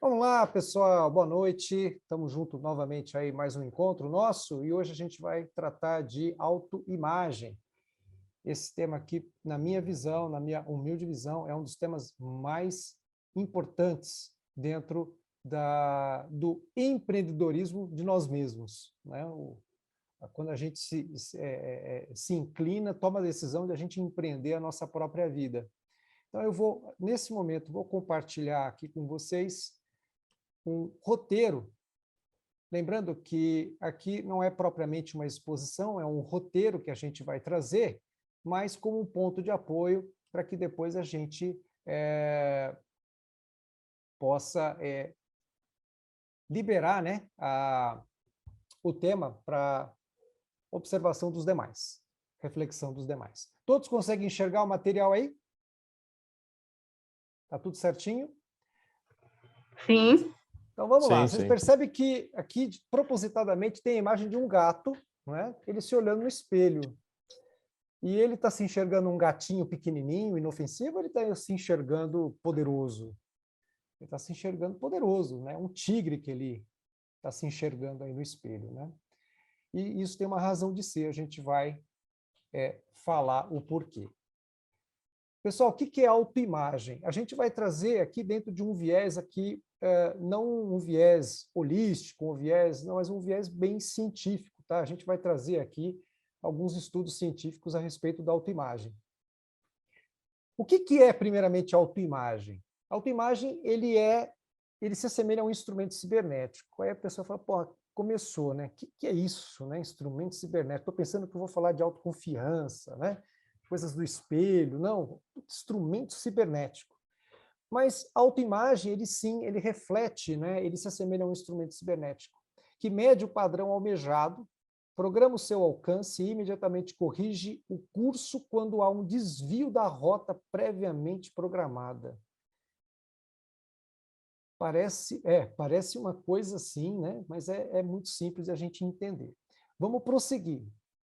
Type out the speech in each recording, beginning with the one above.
Vamos lá, pessoal, boa noite. Estamos juntos novamente aí, mais um encontro nosso, e hoje a gente vai tratar de autoimagem. Esse tema aqui, na minha visão, na minha humilde visão, é um dos temas mais importantes dentro do empreendedorismo de nós mesmos, né? Quando a gente se inclina, toma a decisão de a gente empreender a nossa própria vida. Então eu vou, nesse momento, vou compartilhar aqui com vocês um roteiro, lembrando que aqui não é propriamente uma exposição, é um roteiro que a gente vai trazer, mas como um ponto de apoio para que depois a gente possa liberar, né, o tema para observação dos demais, reflexão dos demais. Todos conseguem enxergar o material aí? Tá tudo certinho? Sim. Então vamos lá, Sim, vocês sim. percebem que aqui propositadamente tem a imagem de um gato, né? Ele se olhando no espelho. E ele está se enxergando um gatinho pequenininho, inofensivo, ou ele está se enxergando poderoso? Ele está se enxergando poderoso, né? Um tigre que ele está se enxergando aí no espelho, né? E isso tem uma razão de ser, a gente vai falar o porquê. Pessoal, o que é autoimagem? A gente vai trazer aqui dentro de um viés aqui, não um viés holístico, um viés, não, mas um viés bem científico, tá? A gente vai trazer aqui alguns estudos científicos a respeito da autoimagem. O que é, primeiramente, autoimagem? Autoimagem, ele se assemelha a um instrumento cibernético. Aí a pessoa fala, pô, começou, né? O que é isso, né? Instrumento cibernético. Estou pensando que eu vou falar de autoconfiança, né? Coisas do espelho, não, instrumento cibernético. Mas a autoimagem, ele sim, ele reflete, né? Ele se assemelha a um instrumento cibernético, que mede o padrão almejado, programa o seu alcance e imediatamente corrige o curso quando há um desvio da rota previamente programada. Parece uma coisa assim, né? Mas é muito simples de a gente entender. Vamos prosseguir.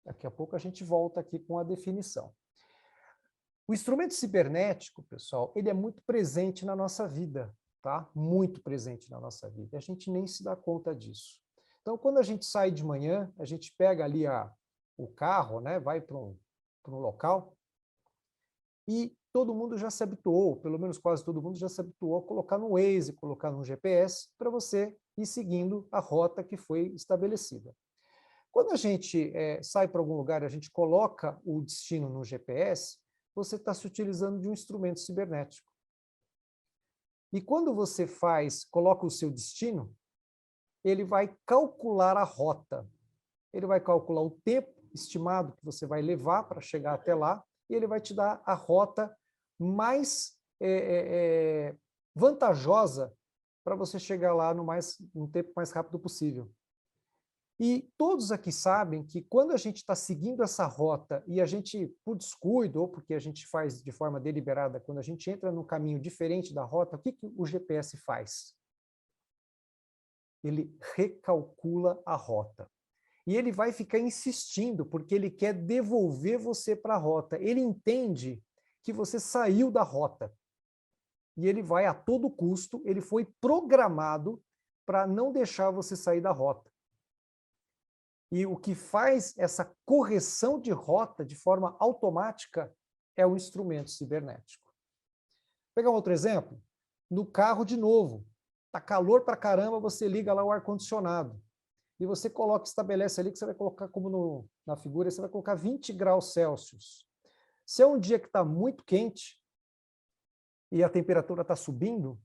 Daqui a pouco a gente volta aqui com a definição. O instrumento cibernético, pessoal, ele é muito presente na nossa vida, tá? Muito presente na nossa vida. A gente nem se dá conta disso. Então, quando a gente sai de manhã, a gente pega ali o carro, né? Vai para um local, e todo mundo já se habituou, pelo menos quase todo mundo já se habituou a colocar no Waze, colocar no GPS, para você ir seguindo a rota que foi estabelecida. Quando a gente sai para algum lugar e a gente coloca o destino no GPS, você está se utilizando de um instrumento cibernético. E quando você coloca o seu destino, ele vai calcular a rota. Ele vai calcular o tempo estimado que você vai levar para chegar até lá, e ele vai te dar a rota mais vantajosa para você chegar lá no tempo mais rápido possível. E todos aqui sabem que quando a gente está seguindo essa rota e a gente, por descuido, ou porque a gente faz de forma deliberada, quando a gente entra num caminho diferente da rota, o que o GPS faz? Ele recalcula a rota. E ele vai ficar insistindo, porque ele quer devolver você para a rota. Ele entende que você saiu da rota. E ele vai a todo custo, ele foi programado para não deixar você sair da rota. E o que faz essa correção de rota de forma automática é o instrumento cibernético. Vou pegar um outro exemplo. No carro, de novo, está calor pra caramba, você liga lá o ar-condicionado. E você estabelece ali que você vai colocar, como na figura, você vai colocar 20 graus Celsius. Se é um dia que está muito quente e a temperatura está subindo,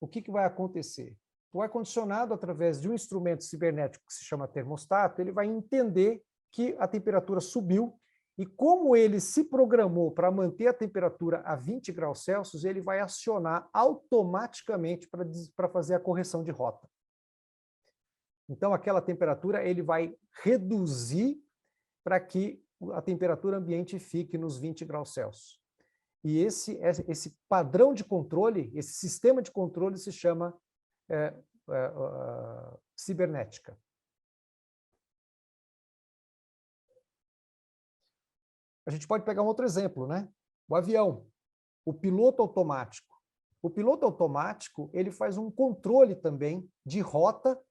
o que vai acontecer? O ar-condicionado, através de um instrumento cibernético que se chama termostato, ele vai entender que a temperatura subiu e como ele se programou para manter a temperatura a 20 graus Celsius, ele vai acionar automaticamente para fazer a correção de rota. Então, aquela temperatura ele vai reduzir para que a temperatura ambiente fique nos 20 graus Celsius. E esse padrão de controle, esse sistema de controle se chama cibernética. A gente pode pegar um outro exemplo, né? O avião, o piloto automático. O piloto automático, ele faz um controle também de rota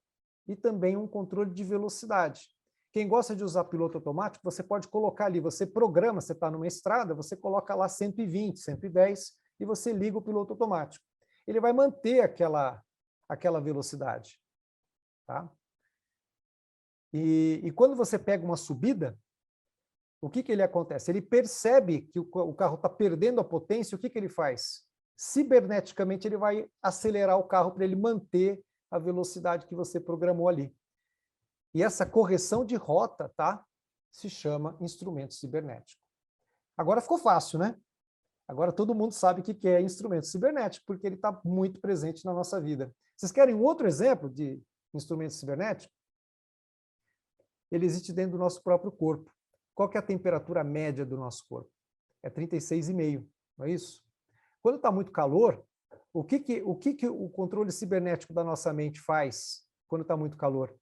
e também um controle de velocidade. Quem gosta de usar piloto automático, você pode colocar ali, você programa, você está numa estrada, você coloca lá 120, 110 e você liga o piloto automático. Ele vai manter aquela velocidade. Tá? E quando você pega uma subida, o que ele acontece? Ele percebe que o carro está perdendo a potência, o que ele faz? Ciberneticamente, ele vai acelerar o carro para ele manter a velocidade que você programou ali. E essa correção de rota, tá? Se chama instrumento cibernético. Agora ficou fácil, né? Agora todo mundo sabe o que é instrumento cibernético, porque ele está muito presente na nossa vida. Vocês querem um outro exemplo de instrumento cibernético? Ele existe dentro do nosso próprio corpo. Qual que é a temperatura média do nosso corpo? É 36,5, não é isso? Quando está muito calor, o que o controle cibernético da nossa mente faz quando está muito calor?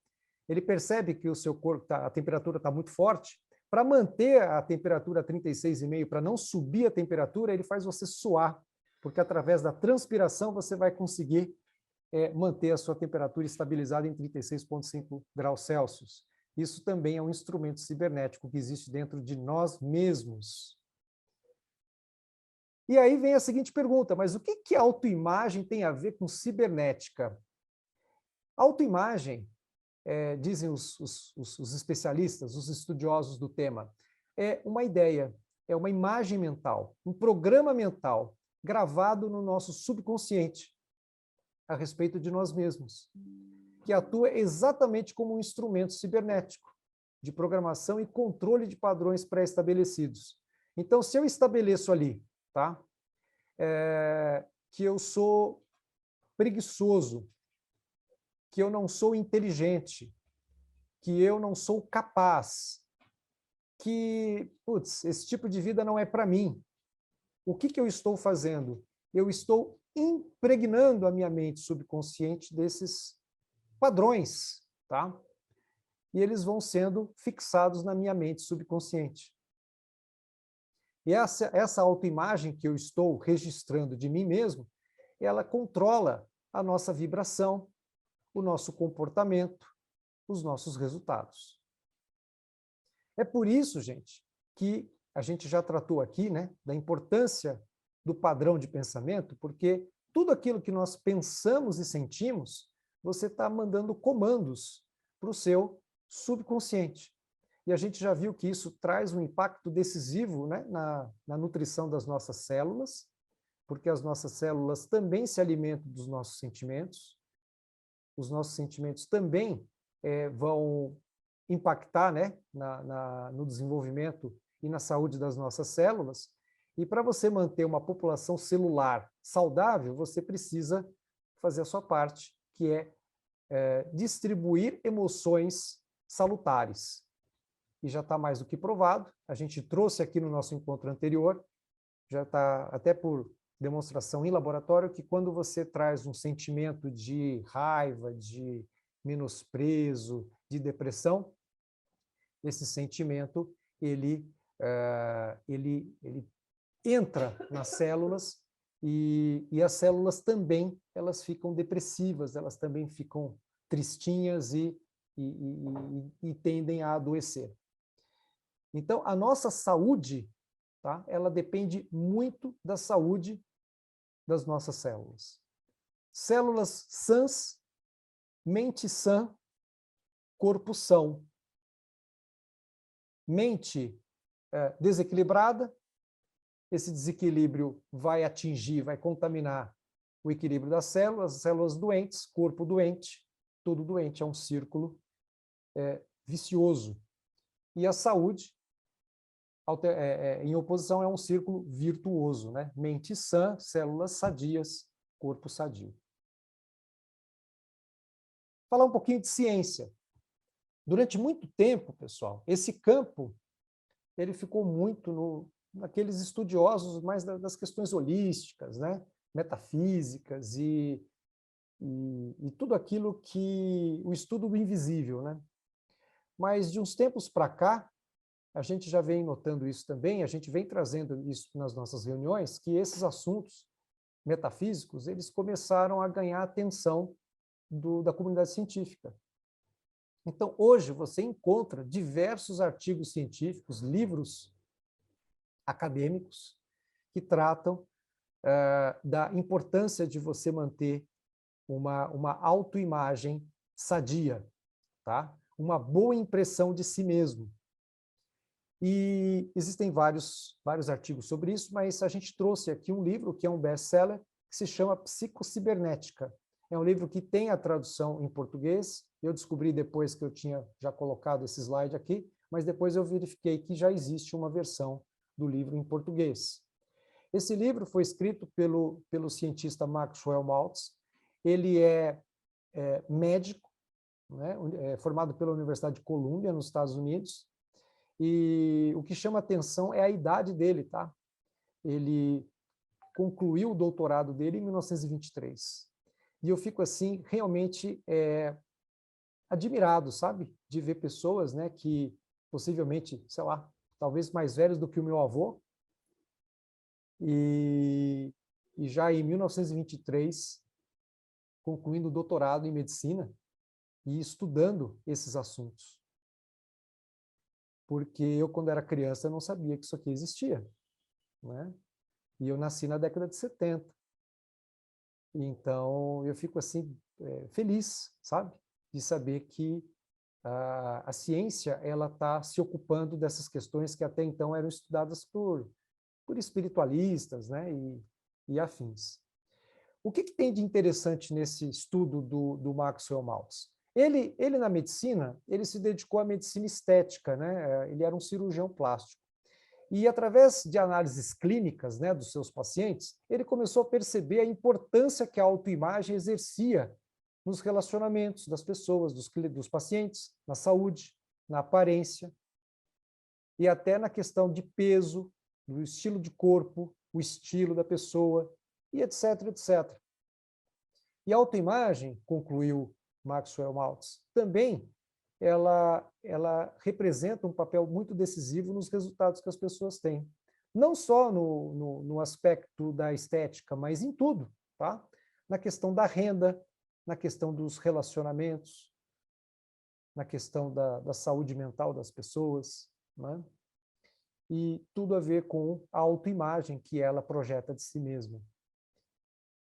Ele percebe que o seu corpo, a temperatura está muito forte. Para manter a temperatura 36,5, para não subir a temperatura, ele faz você suar, porque através da transpiração você vai conseguir manter a sua temperatura estabilizada em 36,5 graus Celsius. Isso também é um instrumento cibernético que existe dentro de nós mesmos. E aí vem a seguinte pergunta, mas o que a autoimagem tem a ver com cibernética? Autoimagem, dizem os especialistas, os estudiosos do tema, é uma ideia, é uma imagem mental, um programa mental gravado no nosso subconsciente a respeito de nós mesmos, que atua exatamente como um instrumento cibernético de programação e controle de padrões pré-estabelecidos. Então, se eu estabeleço ali, tá, que eu sou preguiçoso, que eu não sou inteligente, que eu não sou capaz, que, putz, esse tipo de vida não é para mim. O que eu estou fazendo? Eu estou impregnando a minha mente subconsciente desses padrões, tá? E eles vão sendo fixados na minha mente subconsciente. E essa autoimagem que eu estou registrando de mim mesmo, ela controla a nossa vibração, o nosso comportamento, os nossos resultados. É por isso, gente, que a gente já tratou aqui, né, da importância do padrão de pensamento, porque tudo aquilo que nós pensamos e sentimos, você está mandando comandos para o seu subconsciente. E a gente já viu que isso traz um impacto decisivo, né, na nutrição das nossas células, porque as nossas células também se alimentam dos nossos sentimentos, os nossos sentimentos também vão impactar, né, no desenvolvimento e na saúde das nossas células. E para você manter uma população celular saudável, você precisa fazer a sua parte, que é distribuir emoções salutares. E já está mais do que provado, a gente trouxe aqui no nosso encontro anterior, já está até por demonstração em laboratório, que quando você traz um sentimento de raiva, de menosprezo, de depressão, esse sentimento, ele entra nas células e as células também, elas ficam depressivas, elas também ficam tristinhas e tendem a adoecer. Então, a nossa saúde, tá, ela depende muito da saúde das nossas células. Células sãs, mente sã, corpo são. Mente desequilibrada, esse desequilíbrio vai atingir, vai contaminar o equilíbrio das células, as células doentes, corpo doente, tudo doente, é um círculo vicioso. E a saúde, em oposição, é um círculo virtuoso, né? Mente sã, células sadias, corpo sadio. Falar um pouquinho de ciência. Durante muito tempo, pessoal, esse campo ele ficou muito naqueles estudiosos mais das questões holísticas, né? Metafísicas e tudo aquilo que o estudo do invisível, né? Mas de uns tempos para cá, a gente já vem notando isso também, a gente vem trazendo isso nas nossas reuniões, que esses assuntos metafísicos, eles começaram a ganhar a atenção da comunidade científica. Então, hoje, você encontra diversos artigos científicos, livros acadêmicos, que tratam da importância de você manter uma autoimagem sadia, tá? Uma boa impressão de si mesmo. E existem vários artigos sobre isso, mas a gente trouxe aqui um livro que é um best-seller, que se chama Psicocibernética. É um livro que tem a tradução em português. Eu descobri depois que eu tinha já colocado esse slide aqui, mas depois eu verifiquei que já existe uma versão do livro em português. Esse livro foi escrito pelo cientista Maxwell Maltz. Ele é médico, né, formado pela Universidade de Columbia, nos Estados Unidos, e o que chama atenção é a idade dele, tá? Ele concluiu o doutorado dele em 1923. E eu fico, assim, realmente admirado, sabe? De ver pessoas, né, que possivelmente, sei lá, talvez mais velhos do que o meu avô, e já em 1923, concluindo o doutorado em medicina e estudando esses assuntos. Porque eu, quando era criança, não sabia que isso aqui existia, né? E eu nasci na década de 70. Então, eu fico, assim, feliz, sabe? De saber que a ciência, ela está se ocupando dessas questões que até então eram estudadas por espiritualistas, né? E afins. O que tem de interessante nesse estudo do Maxwell Maltz? Ele, na medicina, ele se dedicou à medicina estética, né? Ele era um cirurgião plástico. E, através de análises clínicas, né, dos seus pacientes, ele começou a perceber a importância que a autoimagem exercia nos relacionamentos das pessoas, dos pacientes, na saúde, na aparência, e até na questão de peso, do estilo de corpo, o estilo da pessoa, e etc, etc. E a autoimagem, concluiu Maxwell Maltz, também ela representa um papel muito decisivo nos resultados que as pessoas têm. Não só no aspecto da estética, mas em tudo, tá? Na questão da renda, na questão dos relacionamentos, na questão da saúde mental das pessoas, né? E tudo a ver com a autoimagem que ela projeta de si mesma.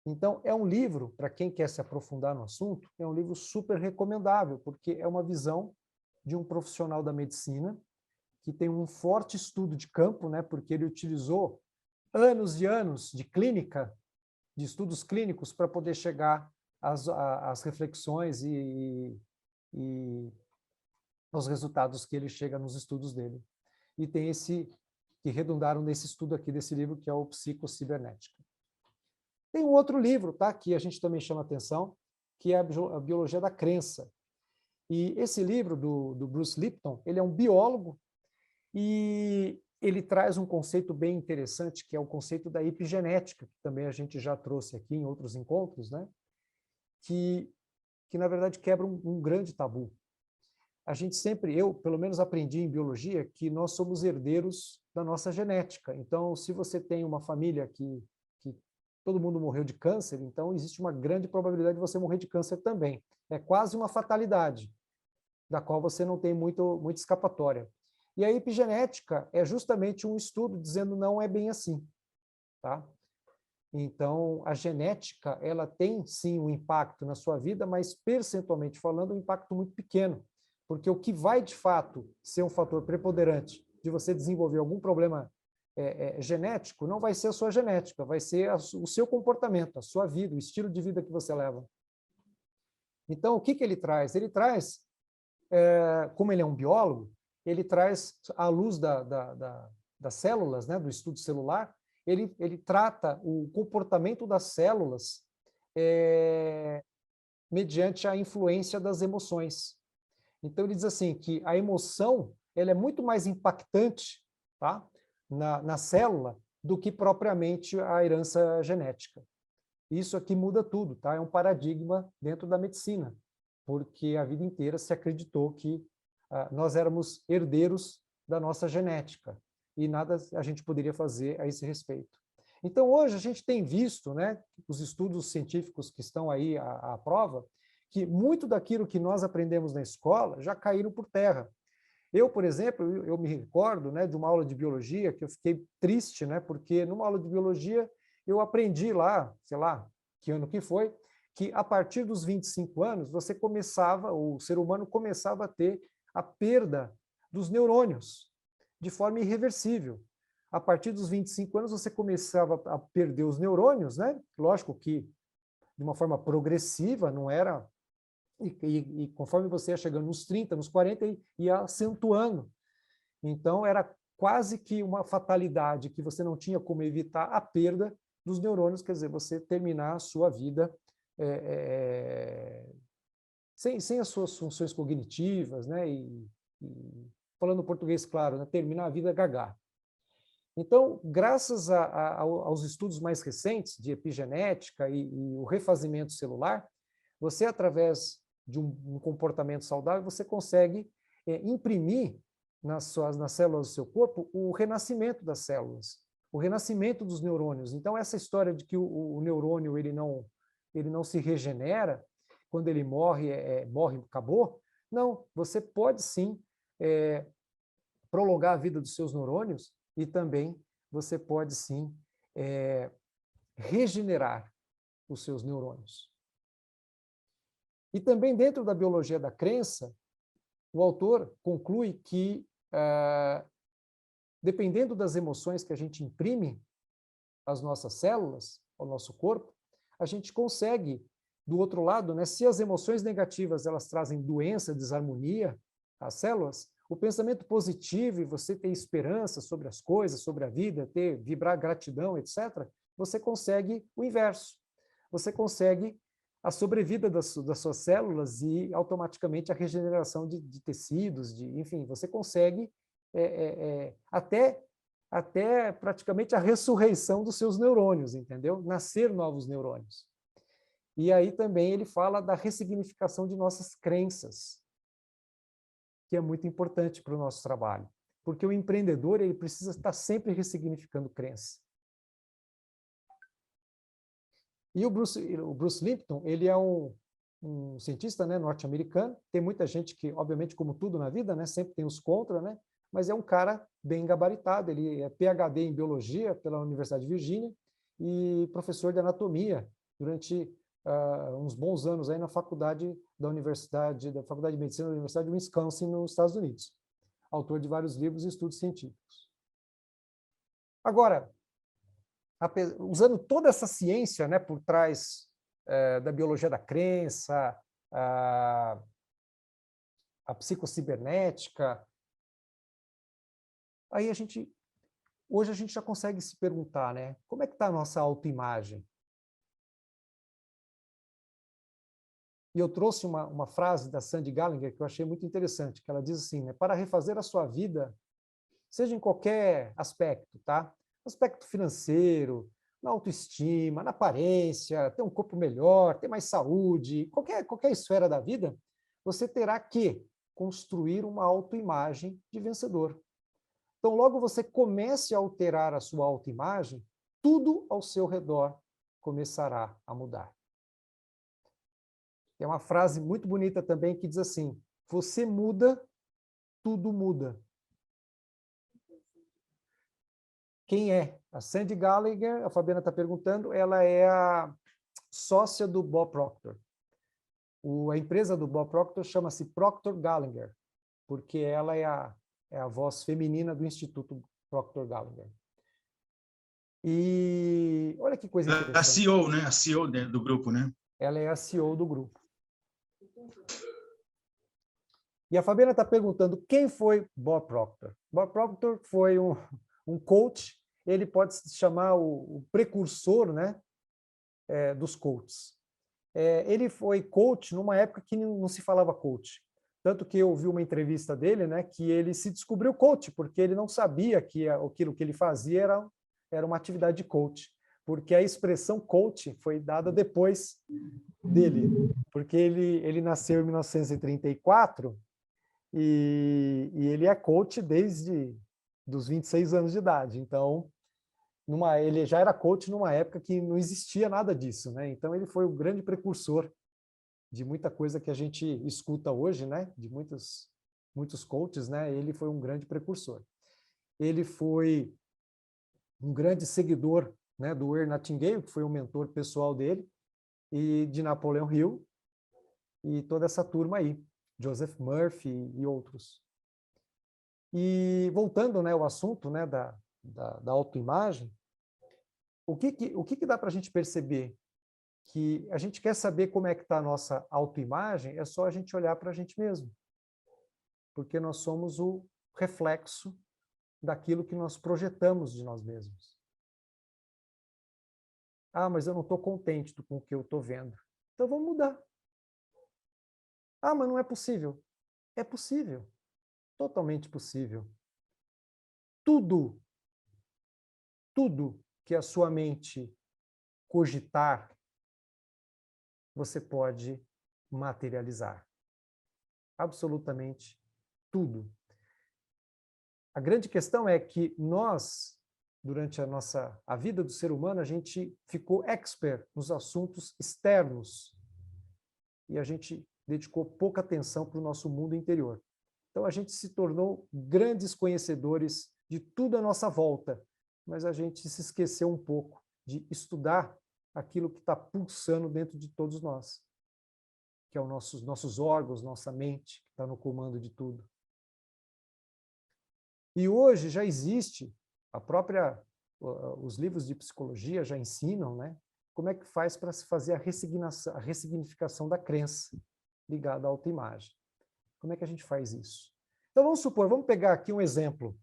Então, é um livro, para quem quer se aprofundar no assunto, é um livro super recomendável, porque é uma visão de um profissional da medicina que tem um forte estudo de campo, né, porque ele utilizou anos e anos de clínica, de estudos clínicos, para poder chegar às reflexões e aos resultados que ele chega nos estudos dele. E tem que redundaram nesse estudo aqui desse livro, que é o Psicocibernética. Tem um outro livro, tá, que a gente também chama atenção, que é a Biologia da Crença. E esse livro do Bruce Lipton, ele é um biólogo e ele traz um conceito bem interessante, que é o conceito da epigenética, que também a gente já trouxe aqui em outros encontros, né? Que na verdade quebra um grande tabu. A gente sempre, eu pelo menos aprendi em biologia, que nós somos herdeiros da nossa genética. Então, se você tem uma família que todo mundo morreu de câncer, então existe uma grande probabilidade de você morrer de câncer também. É quase uma fatalidade, da qual você não tem muita escapatória. E a epigenética é justamente um estudo dizendo não é bem assim, tá? Então, a genética, ela tem sim um impacto na sua vida, mas percentualmente falando, um impacto muito pequeno, porque o que vai de fato ser um fator preponderante de você desenvolver algum problema genético, não vai ser a sua genética, vai ser o seu comportamento, a sua vida, o estilo de vida que você leva. Então, o que ele traz? Ele traz, como ele é um biólogo, ele traz, à luz das células, né, do estudo celular, ele trata o comportamento das células mediante a influência das emoções. Então, ele diz assim, que a emoção ela é muito mais impactante, tá, na célula do que propriamente a herança genética. Isso aqui muda tudo, tá? É um paradigma dentro da medicina, porque a vida inteira se acreditou que nós éramos herdeiros da nossa genética e nada a gente poderia fazer a esse respeito. Então, hoje, a gente tem visto, né, os estudos científicos que estão aí à prova, que muito daquilo que nós aprendemos na escola já caíram por terra. Eu, por exemplo, eu me recordo, né, de uma aula de biologia que eu fiquei triste, né, porque numa aula de biologia eu aprendi lá, sei lá, que ano que foi, que a partir dos 25 anos você começava, o ser humano começava a ter a perda dos neurônios de forma irreversível. A partir dos 25 anos você começava a perder os neurônios, né? Lógico que de uma forma progressiva, não era... E conforme você ia chegando nos 30, nos 40, ia acentuando. Então, era quase que uma fatalidade que você não tinha como evitar a perda dos neurônios, quer dizer, você terminar a sua vida sem as suas funções cognitivas, né? Falando português claro, né? Terminar a vida gaga. Então, graças aos estudos mais recentes de epigenética e o refazimento celular, você, através de um comportamento saudável, você consegue imprimir nas células do seu corpo o renascimento das células, o renascimento dos neurônios. Então, essa história de que o neurônio ele não se regenera, quando ele morre, morre, acabou. Não, você pode sim prolongar a vida dos seus neurônios e também você pode sim regenerar os seus neurônios. E também dentro da biologia da crença, o autor conclui que, dependendo das emoções que a gente imprime às nossas células, ao nosso corpo, a gente consegue, do outro lado, né, se as emoções negativas elas trazem doença, desarmonia às células, o pensamento positivo e você ter esperança sobre as coisas, sobre a vida, vibrar gratidão, etc., você consegue o inverso. Você consegue a sobrevida das suas células e automaticamente a regeneração de tecidos, enfim, você consegue até praticamente a ressurreição dos seus neurônios, entendeu? Nascer novos neurônios. E aí também ele fala da ressignificação de nossas crenças, que é muito importante para o nosso trabalho, porque o empreendedor ele precisa estar sempre ressignificando crença. E o Bruce Lipton, ele é um cientista, né, norte-americano. Tem muita gente que, obviamente, como tudo na vida, né, sempre tem os contra, né, mas é um cara bem gabaritado. Ele é PhD em biologia pela Universidade de Virgínia e professor de anatomia durante uns bons anos aí na faculdade de Medicina da Universidade de Wisconsin, nos Estados Unidos. Autor de vários livros e estudos científicos. Agora, usando toda essa ciência, né, por trás da biologia da crença, a psicocibernética, aí hoje a gente já consegue se perguntar, né, como é que está a nossa autoimagem? E eu trouxe uma frase da Sandy Gallagher que eu achei muito interessante, que ela diz assim, né, para refazer a sua vida, seja em qualquer aspecto, tá? Aspecto financeiro, na autoestima, na aparência, ter um corpo melhor, ter mais saúde, qualquer esfera da vida, você terá que construir uma autoimagem de vencedor. Então, logo você comece a alterar a sua autoimagem, tudo ao seu redor começará a mudar. Tem uma frase muito bonita também que diz assim, você muda, tudo muda. Quem é? A Sandy Gallagher, a Fabiana está perguntando, ela é a sócia do Bob Proctor. A empresa do Bob Proctor chama-se Proctor Gallagher, porque ela é a voz feminina do Instituto Proctor Gallagher. E olha que coisa interessante. A CEO, né? A CEO do grupo, né? Ela é a CEO do grupo. E a Fabiana está perguntando quem foi Bob Proctor. Bob Proctor foi um coach, ele pode se chamar o precursor, né, dos coaches. Ele foi coach numa época que não se falava coach. Tanto que eu vi uma entrevista dele, né, que ele se descobriu coach, porque ele não sabia que aquilo que ele fazia era uma atividade de coach. Porque a expressão coach foi dada depois dele. Porque ele nasceu em 1934 e ele é coach desde dos 26 anos de idade. Então, ele já era coach numa época que não existia nada disso, né? Então ele foi o grande precursor de muita coisa que a gente escuta hoje, né? De muitos coaches, né? Ele foi um grande precursor. Ele foi um grande seguidor, né, do Earl Nightingale, que foi o mentor pessoal dele, e de Napoleon Hill, e toda essa turma aí, Joseph Murphy e outros. E voltando, né, ao assunto, né, da autoimagem, o que dá para a gente perceber? Que a gente quer saber como é que está a nossa autoimagem, é só a gente olhar para a gente mesmo. Porque nós somos o reflexo daquilo que nós projetamos de nós mesmos. Ah, mas eu não estou contente com o que eu estou vendo. Então vamos mudar. Ah, mas não é possível. É possível. Totalmente possível. Tudo que a sua mente cogitar, você pode materializar. Absolutamente tudo. A grande questão é que nós, durante a vida do ser humano, a gente ficou expert nos assuntos externos e a gente dedicou pouca atenção para o nosso mundo interior. Então a gente se tornou grandes conhecedores de tudo à nossa volta, mas a gente se esqueceu um pouco de estudar aquilo que está pulsando dentro de todos nós, que é os nossos órgãos, nossa mente, que está no comando de tudo. E hoje já existe, os livros de psicologia já ensinam, né, como é que faz para se fazer a ressignificação da crença ligada à autoimagem. Como é que a gente faz isso? Então vamos pegar aqui um exemplo.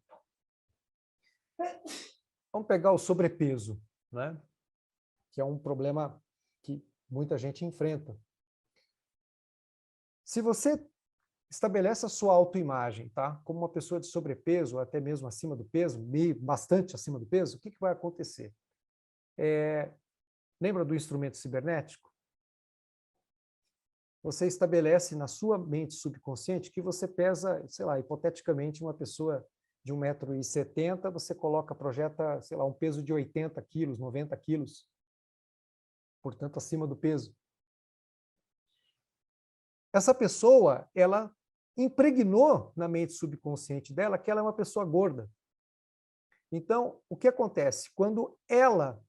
Vamos pegar o sobrepeso, né, que é um problema que muita gente enfrenta. Se você estabelece a sua autoimagem, tá? Como uma pessoa de sobrepeso, ou até mesmo acima do peso, bastante acima do peso, o que vai acontecer? Lembra do instrumento cibernético? Você estabelece na sua mente subconsciente que você pesa, sei lá, hipoteticamente, uma pessoa de 1,70 m, você projeta, sei lá, um peso de 80 quilos, 90 quilos, portanto, acima do peso. Essa pessoa, ela impregnou na mente subconsciente dela que ela é uma pessoa gorda. Então, o que acontece? Quando ela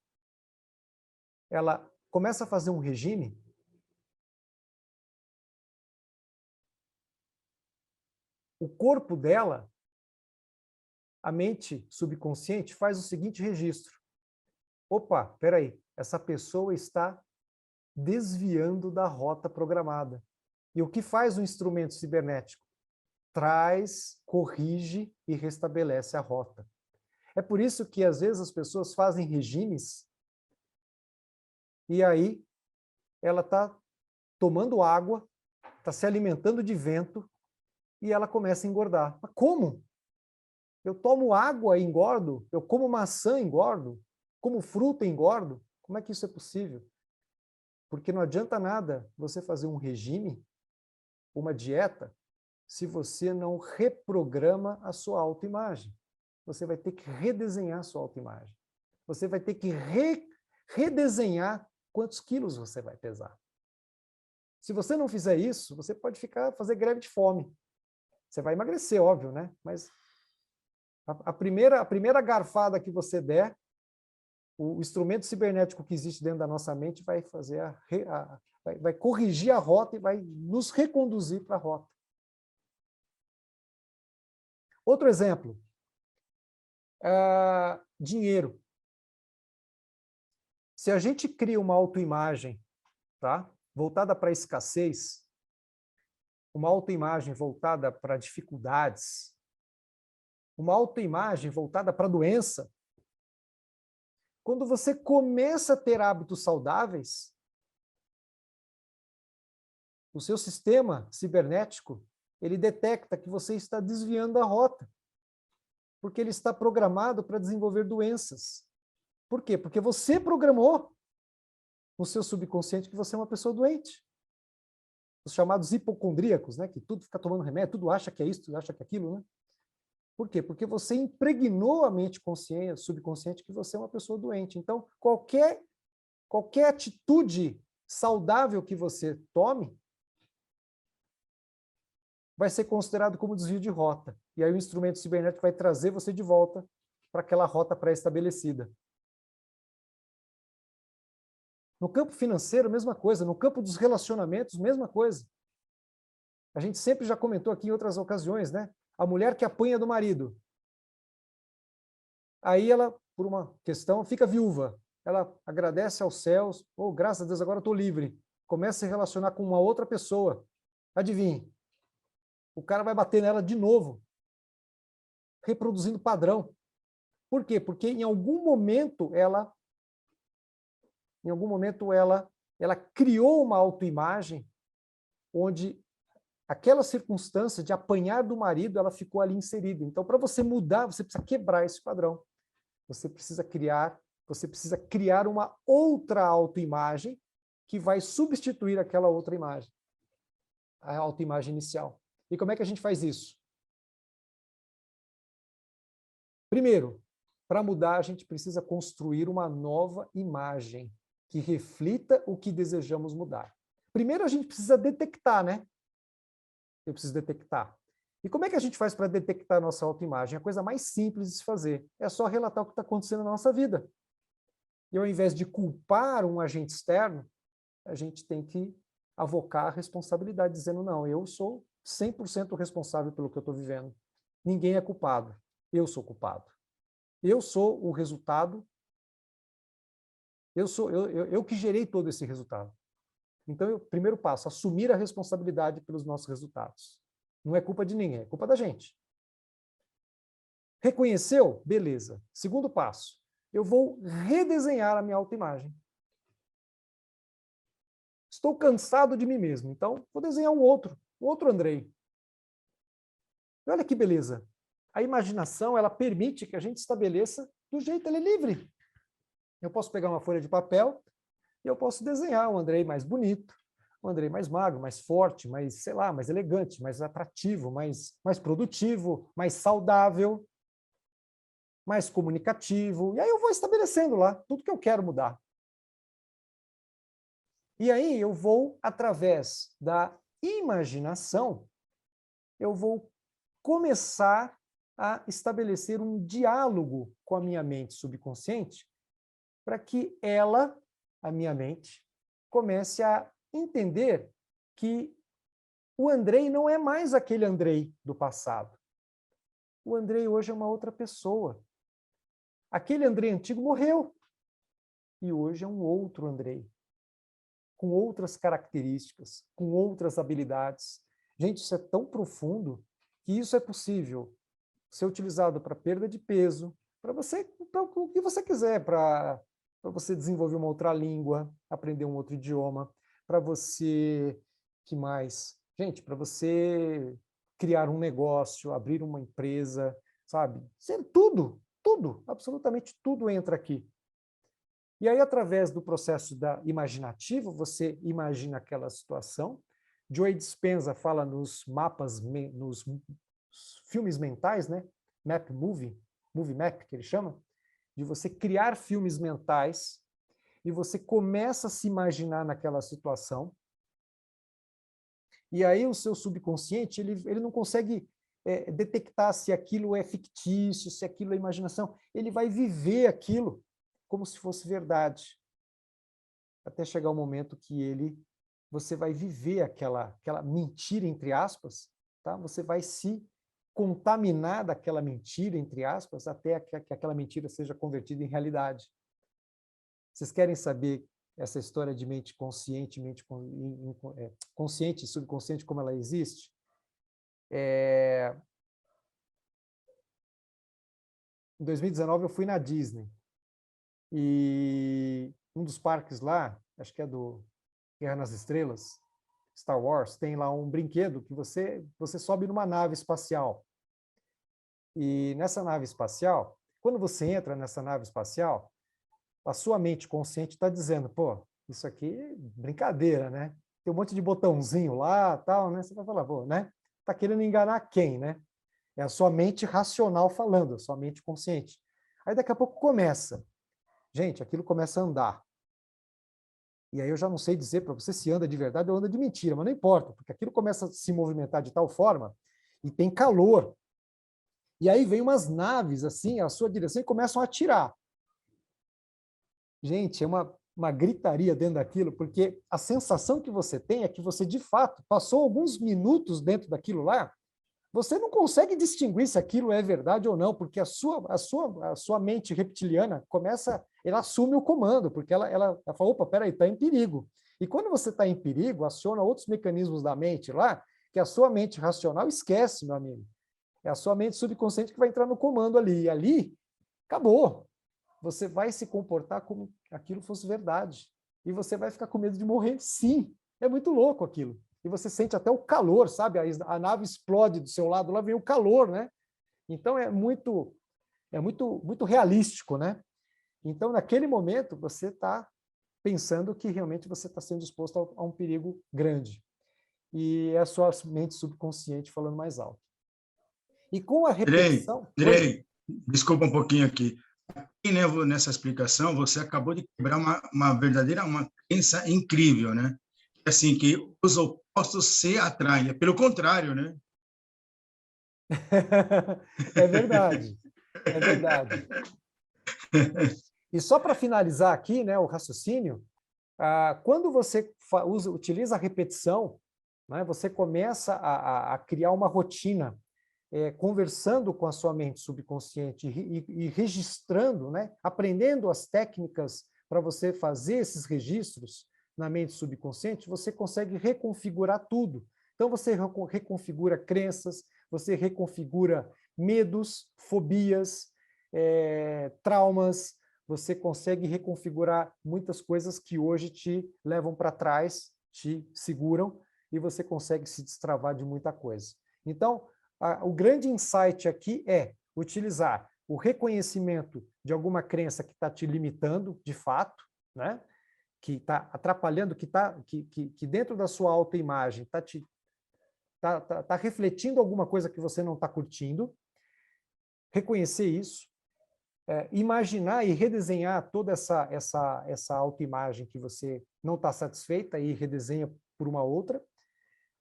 começa a fazer um regime, o corpo dela, a mente subconsciente, faz o seguinte registro. Opa, peraí, essa pessoa está desviando da rota programada. E o que faz o instrumento cibernético? Traz, corrige e restabelece a rota. É por isso que, às vezes, as pessoas fazem regimes e aí ela está tomando água, está se alimentando de vento e ela começa a engordar. Mas como? Eu tomo água e engordo? Eu como maçã e engordo? Como fruta e engordo? Como é que isso é possível? Porque não adianta nada você fazer um regime, uma dieta, se você não reprograma a sua autoimagem. Você vai ter que redesenhar a sua autoimagem. Você vai ter que redesenhar quantos quilos você vai pesar. Se você não fizer isso, você pode fazer greve de fome. Você vai emagrecer, óbvio, né? Mas a primeira garfada que você der, o instrumento cibernético que existe dentro da nossa mente vai fazer vai corrigir a rota e vai nos reconduzir para a rota. Outro exemplo. Dinheiro. Se a gente cria uma autoimagem, tá, voltada para a escassez, uma autoimagem voltada para dificuldades, uma autoimagem voltada para a doença, quando você começa a ter hábitos saudáveis, o seu sistema cibernético, ele detecta que você está desviando a rota, porque ele está programado para desenvolver doenças. Por quê? Porque você programou no seu subconsciente que você é uma pessoa doente. Os chamados hipocondríacos, né? Que tudo fica tomando remédio, tudo acha que é isso, tudo acha que é aquilo, né? Por quê? Porque você impregnou a mente consciente, subconsciente, que você é uma pessoa doente. Então, qualquer atitude saudável que você tome vai ser considerado como desvio de rota. E aí o instrumento cibernético vai trazer você de volta para aquela rota pré-estabelecida. No campo financeiro, mesma coisa. No campo dos relacionamentos, mesma coisa. A gente sempre já comentou aqui em outras ocasiões, né? A mulher que apanha do marido. Aí ela, por uma questão, fica viúva. Ela agradece aos céus. Oh, graças a Deus, agora eu estou livre. Começa a se relacionar com uma outra pessoa. Adivinhe? O cara vai bater nela de novo. Reproduzindo padrão. Por quê? Porque em algum momento ela criou uma autoimagem onde aquela circunstância de apanhar do marido, ela ficou ali inserida. Então, para você mudar, você precisa quebrar esse padrão. Você precisa criar uma outra autoimagem que vai substituir aquela outra imagem, a autoimagem inicial. E como é que a gente faz isso? Primeiro, para mudar, a gente precisa construir uma nova imagem que reflita o que desejamos mudar. Primeiro, a gente precisa detectar, né? Eu preciso detectar. E como é que a gente faz para detectar a nossa autoimagem? A coisa mais simples de se fazer é só relatar o que está acontecendo na nossa vida. E ao invés de culpar um agente externo, a gente tem que avocar a responsabilidade, dizendo, não, eu sou 100% responsável pelo que eu estou vivendo. Ninguém é culpado. Eu sou culpado. Eu sou o resultado. Eu que gerei todo esse resultado. Então, primeiro passo, assumir a responsabilidade pelos nossos resultados. Não é culpa de ninguém, é culpa da gente. Reconheceu? Beleza. Segundo passo, eu vou redesenhar a minha autoimagem. Estou cansado de mim mesmo, então vou desenhar um outro Andrei. E olha que beleza. A imaginação, ela permite que a gente estabeleça do jeito, ela é livre. Eu posso pegar uma folha de papel e eu posso desenhar um Andrei mais bonito, um Andrei mais magro, mais forte, mais, sei lá, mais elegante, mais atrativo, mais produtivo, mais saudável, mais comunicativo. E aí eu vou estabelecendo lá tudo que eu quero mudar. E aí eu vou, através da imaginação, eu vou começar a estabelecer um diálogo com a minha mente subconsciente para que ela, a minha mente, comece a entender que o Andrei não é mais aquele Andrei do passado. O Andrei hoje é uma outra pessoa. Aquele Andrei antigo morreu. E hoje é um outro Andrei, com outras características, com outras habilidades. Gente, isso é tão profundo que isso é possível ser utilizado para perda de peso, para o que você quiser, para você desenvolver uma outra língua, aprender um outro idioma, para você, que mais? Gente, para você criar um negócio, abrir uma empresa, sabe? Tudo, absolutamente tudo entra aqui. E aí, através do processo imaginativo, você imagina aquela situação. Joe Dispenza fala nos mapas, nos filmes mentais, né? Movie map, que ele chama, de você criar filmes mentais e você começa a se imaginar naquela situação. E aí o seu subconsciente, ele não consegue detectar se aquilo é fictício, se aquilo é imaginação. Ele vai viver aquilo como se fosse verdade. Até chegar o momento que você vai viver aquela mentira, entre aspas, tá? Você vai se contaminar daquela mentira, entre aspas, até que aquela mentira seja convertida em realidade. Vocês querem saber essa história de mente consciente, consciente e subconsciente, como ela existe? Em 2019 eu fui na Disney. E um dos parques lá, acho que é do Guerra nas Estrelas, Star Wars, tem lá um brinquedo que você sobe numa nave espacial. E nessa nave espacial, quando você entra nessa nave espacial, a sua mente consciente está dizendo, pô, isso aqui é brincadeira, né? Tem um monte de botãozinho lá, tal, né? Você vai falar, pô, né? Tá querendo enganar quem, né? É a sua mente racional falando, a sua mente consciente. Aí daqui a pouco começa. Gente, aquilo começa a andar. E aí eu já não sei dizer para você se anda de verdade ou anda de mentira, mas não importa, porque aquilo começa a se movimentar de tal forma e tem calor. E aí vem umas naves assim, à sua direção e começam a atirar. Gente, é uma gritaria dentro daquilo, porque a sensação que você tem é que você, de fato, passou alguns minutos dentro daquilo lá, você não consegue distinguir se aquilo é verdade ou não, porque a sua mente reptiliana ela assume o comando, porque ela fala, opa, peraí, está em perigo. E quando você está em perigo, aciona outros mecanismos da mente lá, que a sua mente racional esquece, meu amigo. É a sua mente subconsciente que vai entrar no comando ali. E ali, acabou. Você vai se comportar como se aquilo fosse verdade. E você vai ficar com medo de morrer, sim. É muito louco aquilo. E você sente até o calor, sabe? A nave explode do seu lado, lá vem o calor, né? Então muito realístico, né? Então, naquele momento, você está pensando que realmente você está sendo exposto a um perigo grande. E é a sua mente subconsciente falando mais alto. E com a repetição... Drey, desculpa um pouquinho aqui. E, né, nessa explicação, você acabou de quebrar uma verdadeira, uma crença incrível, né? Assim, que os opostos se atraem. É pelo contrário, né? É verdade, é verdade. E só para finalizar aqui, né, o raciocínio, quando você utiliza a repetição, né, você começa a criar uma rotina, conversando com a sua mente subconsciente e registrando, né, aprendendo as técnicas para você fazer esses registros na mente subconsciente, você consegue reconfigurar tudo. Então, você reconfigura crenças, você reconfigura medos, fobias, traumas, você consegue reconfigurar muitas coisas que hoje te levam para trás, te seguram, e você consegue se destravar de muita coisa. Então, o grande insight aqui é utilizar o reconhecimento de alguma crença que está te limitando, de fato, né? Que está atrapalhando, que dentro da sua autoimagem está refletindo alguma coisa que você não está curtindo, reconhecer isso, imaginar e redesenhar toda essa autoimagem que você não está satisfeita e redesenha por uma outra.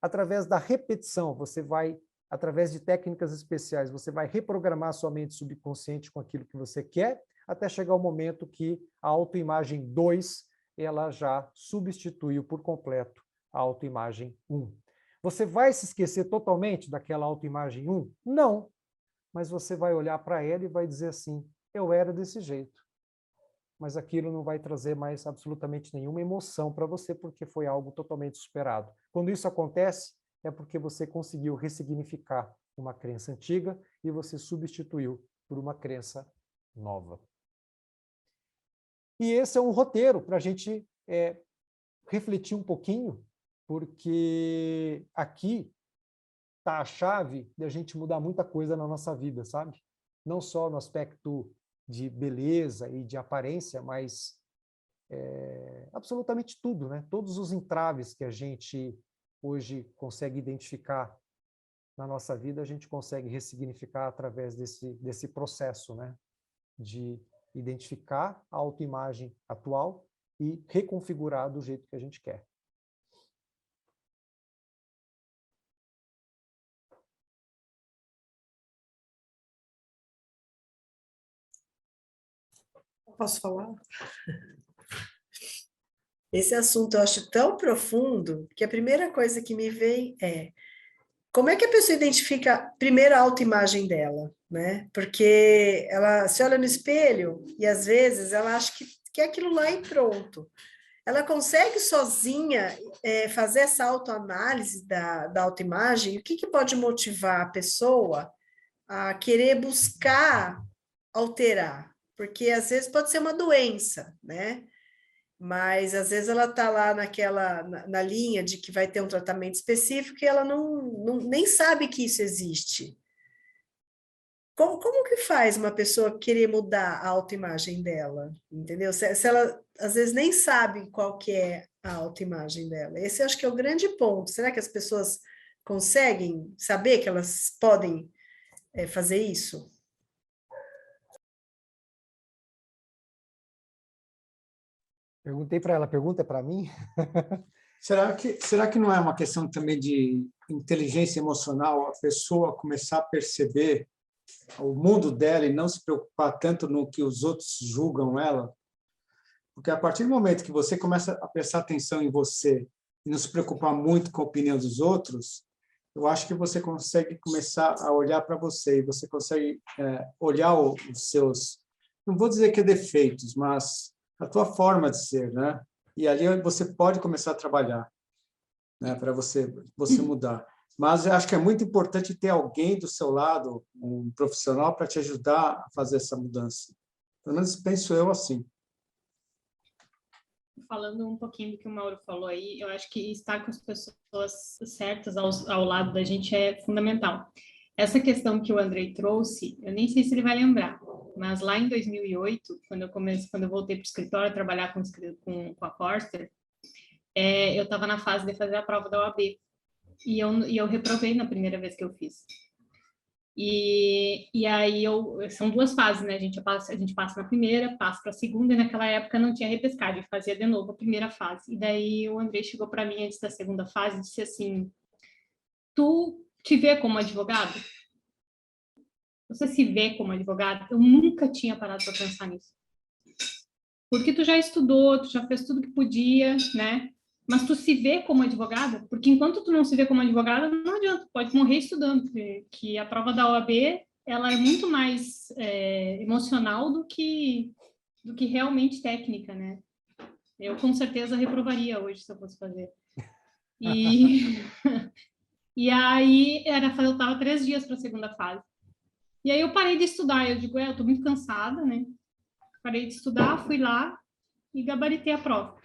Através da repetição, você vai, através de técnicas especiais, você vai reprogramar a sua mente subconsciente com aquilo que você quer, até chegar o momento que a autoimagem 2, ela já substituiu por completo a autoimagem 1. Você vai se esquecer totalmente daquela autoimagem 1? Não. Mas você vai olhar para ela e vai dizer assim, eu era desse jeito. Mas aquilo não vai trazer mais absolutamente nenhuma emoção para você, porque foi algo totalmente superado. Quando isso acontece, é porque você conseguiu ressignificar uma crença antiga e você substituiu por uma crença nova. E esse é um roteiro para a gente refletir um pouquinho, porque aqui está a chave de a gente mudar muita coisa na nossa vida, sabe? Não só no aspecto de beleza e de aparência, mas absolutamente tudo, né? Todos os entraves que a gente hoje consegue identificar na nossa vida, a gente consegue ressignificar através desse processo, né? De identificar a autoimagem atual e reconfigurar do jeito que a gente quer. Posso falar? Esse assunto eu acho tão profundo que a primeira coisa que me vem é como é que a pessoa identifica primeiro a autoimagem dela, né? Porque ela se olha no espelho e às vezes ela acha que é aquilo lá e pronto. Ela consegue sozinha fazer essa autoanálise da autoimagem? O que pode motivar a pessoa a querer buscar alterar? Porque às vezes pode ser uma doença, né? Mas às vezes ela está lá na linha de que vai ter um tratamento específico e ela nem sabe que isso existe. Como que faz uma pessoa querer mudar a autoimagem dela? Entendeu? Se ela às vezes nem sabe qual que é a autoimagem dela. Esse eu acho que é o grande ponto. Será que as pessoas conseguem saber que elas podem fazer isso. Perguntei para ela, a pergunta é para mim? Será que não é uma questão também de inteligência emocional, a pessoa começar a perceber o mundo dela e não se preocupar tanto no que os outros julgam ela? Porque a partir do momento que você começa a prestar atenção em você e não se preocupar muito com a opinião dos outros, eu acho que você consegue começar a olhar para você e você consegue olhar os seus, não vou dizer que é defeitos, mas a tua forma de ser, né? E ali você pode começar a trabalhar, né, para você mudar. Mas eu acho que é muito importante ter alguém do seu lado, um profissional, para te ajudar a fazer essa mudança. Pelo menos penso eu assim. Falando um pouquinho do que o Mauro falou aí, eu acho que estar com as pessoas certas ao lado da gente é fundamental. Essa questão que o Andrei trouxe, eu nem sei se ele vai lembrar, mas lá em 2008, quando eu voltei para o escritório a trabalhar com a Forster, eu estava na fase de fazer a prova da OAB, e eu reprovei na primeira vez que eu fiz. E aí são duas fases, né? A gente passa na primeira, passa para a segunda, e naquela época não tinha repescagem, fazia de novo a primeira fase. E daí o Andrei chegou para mim antes da segunda fase e disse assim: tu te vê como advogado? Você se vê como advogado? Eu nunca tinha parado para pensar nisso. Porque tu já estudou, tu já fez tudo que podia, né? Mas tu se vê como advogada? Porque enquanto tu não se vê como advogada, não adianta, pode morrer estudando, porque a prova da OAB, ela é muito mais emocional do que realmente técnica, né? Eu, com certeza, reprovaria hoje, se eu fosse fazer. E aí, faltava 3 dias para a segunda fase. E aí eu parei de estudar, eu digo, eu tô muito cansada, né? Parei de estudar, fui lá e gabaritei a prova.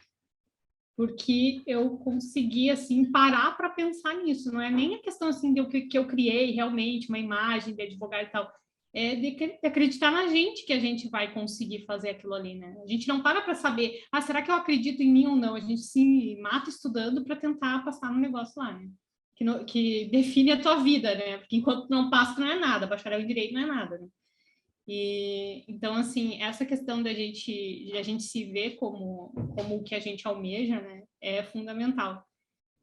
Porque eu consegui, assim, parar para pensar nisso. Não é nem a questão, assim, que eu criei realmente uma imagem de advogado e tal. É de acreditar na gente que a gente vai conseguir fazer aquilo ali, né? A gente não para saber, será que eu acredito em mim ou não? A gente se mata estudando para tentar passar no negócio lá, né? Que define a tua vida, né? Porque enquanto não passa, não é nada. Bacharel em Direito não é nada, né? E, então, assim, essa questão de a gente se ver como o que a gente almeja, né, é fundamental.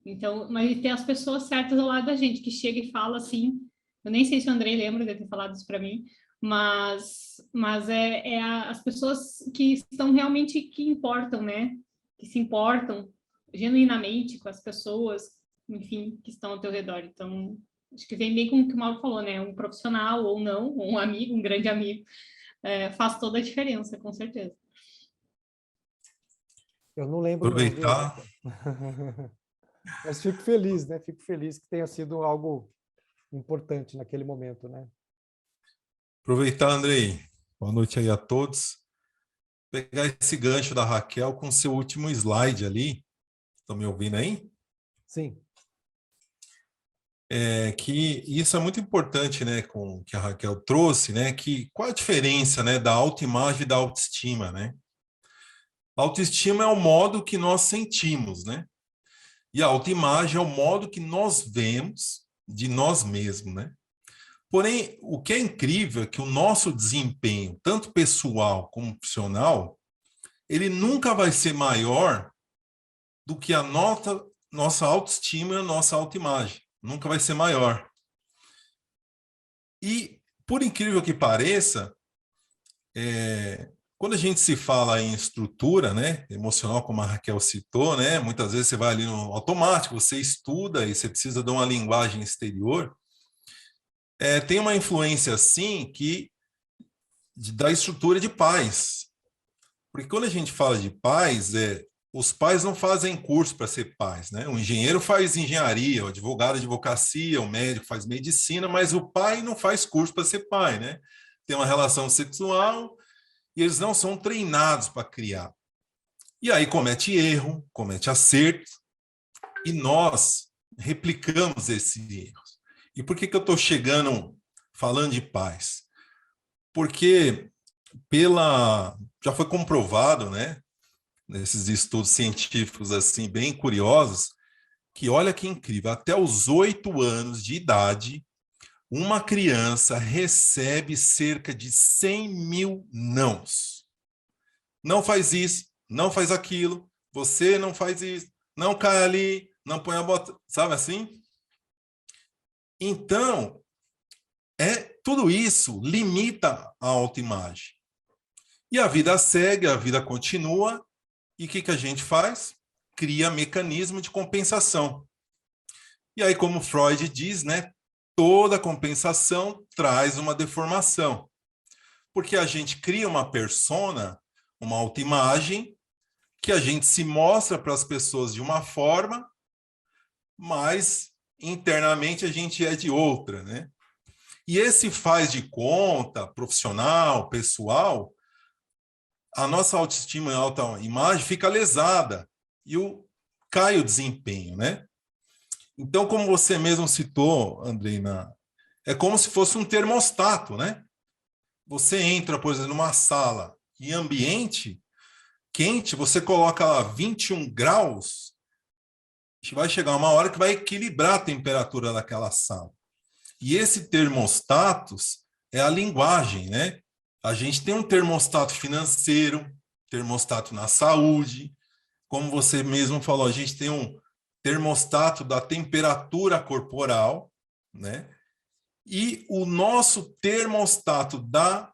Então, mas ter as pessoas certas ao lado da gente, que chega e fala assim, eu nem sei se o Andrei lembra de ter falado isso para mim, mas as pessoas que estão realmente, que importam, né, que se importam genuinamente com as pessoas, enfim, que estão ao teu redor. Então, acho que vem bem com o que o Mauro falou, né? Um profissional ou não, ou um amigo, um grande amigo, faz toda a diferença, com certeza. Eu não lembro. Aproveitar. Mas fico feliz, né? Fico feliz que tenha sido algo importante naquele momento, né? Aproveitar, Andrei. Boa noite aí a todos. Pegar esse gancho da Raquel com seu último slide ali. Estão me ouvindo aí? Sim. Que isso é muito importante, né, com o que a Raquel trouxe, né, que qual a diferença, né, da autoimagem e da autoestima, né? A autoestima é o modo que nós sentimos, né? E a autoimagem é o modo que nós vemos de nós mesmos, né? Porém, o que é incrível é que o nosso desempenho, tanto pessoal como profissional, ele nunca vai ser maior do que a nossa autoestima e a nossa autoimagem. Nunca vai ser maior. E, por incrível que pareça, quando a gente se fala em estrutura, né, emocional, como a Raquel citou, né, muitas vezes você vai ali no automático, você estuda e você precisa de uma linguagem exterior, tem uma influência, assim, da estrutura de pais. Porque quando a gente fala de pais, os pais não fazem curso para ser pais, né? O engenheiro faz engenharia, o advogado, advocacia, o médico faz medicina, mas o pai não faz curso para ser pai, né? Tem uma relação sexual e eles não são treinados para criar. E aí comete erro, comete acerto, e nós replicamos esses erros. E por que eu estou falando de pais? Porque já foi comprovado, né, nesses estudos científicos assim bem curiosos, que olha que incrível, até os 8 anos de idade, uma criança recebe cerca de 100 mil nãos. Não faz isso, não faz aquilo, você não faz isso, não cai ali, não põe a bota, sabe assim? Então, tudo isso limita a autoimagem. E a vida segue, a vida continua, e o que a gente faz? Cria mecanismo de compensação. E aí, como Freud diz, né, toda compensação traz uma deformação. Porque a gente cria uma persona, uma autoimagem, que a gente se mostra para as pessoas de uma forma, mas internamente a gente é de outra, né? E esse faz de conta, profissional, pessoal, a nossa autoestima e autoimagem fica lesada e cai o desempenho, né? Então, como você mesmo citou, Andreina, é como se fosse um termostato, né? Você entra, por exemplo, numa sala em ambiente quente, você coloca lá 21 graus, vai chegar uma hora que vai equilibrar a temperatura daquela sala. E esse termostatos é a linguagem, né? A gente tem um termostato financeiro, termostato na saúde, como você mesmo falou, a gente tem um termostato da temperatura corporal, né? E o nosso termostato da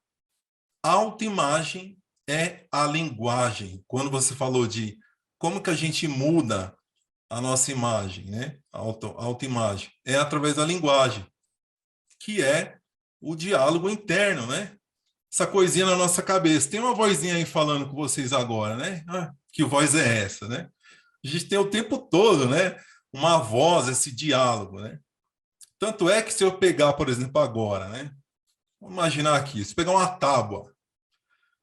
autoimagem é a linguagem. Quando você falou de como que a gente muda a nossa imagem, né? A autoimagem, é através da linguagem, que é o diálogo interno, né? Essa coisinha na nossa cabeça. Tem uma vozinha aí falando com vocês agora, né? Ah, que voz é essa, né? A gente tem o tempo todo, né? Uma voz, esse diálogo, né? Tanto é que se eu pegar, por exemplo, agora, né? Vamos imaginar aqui, se eu pegar uma tábua,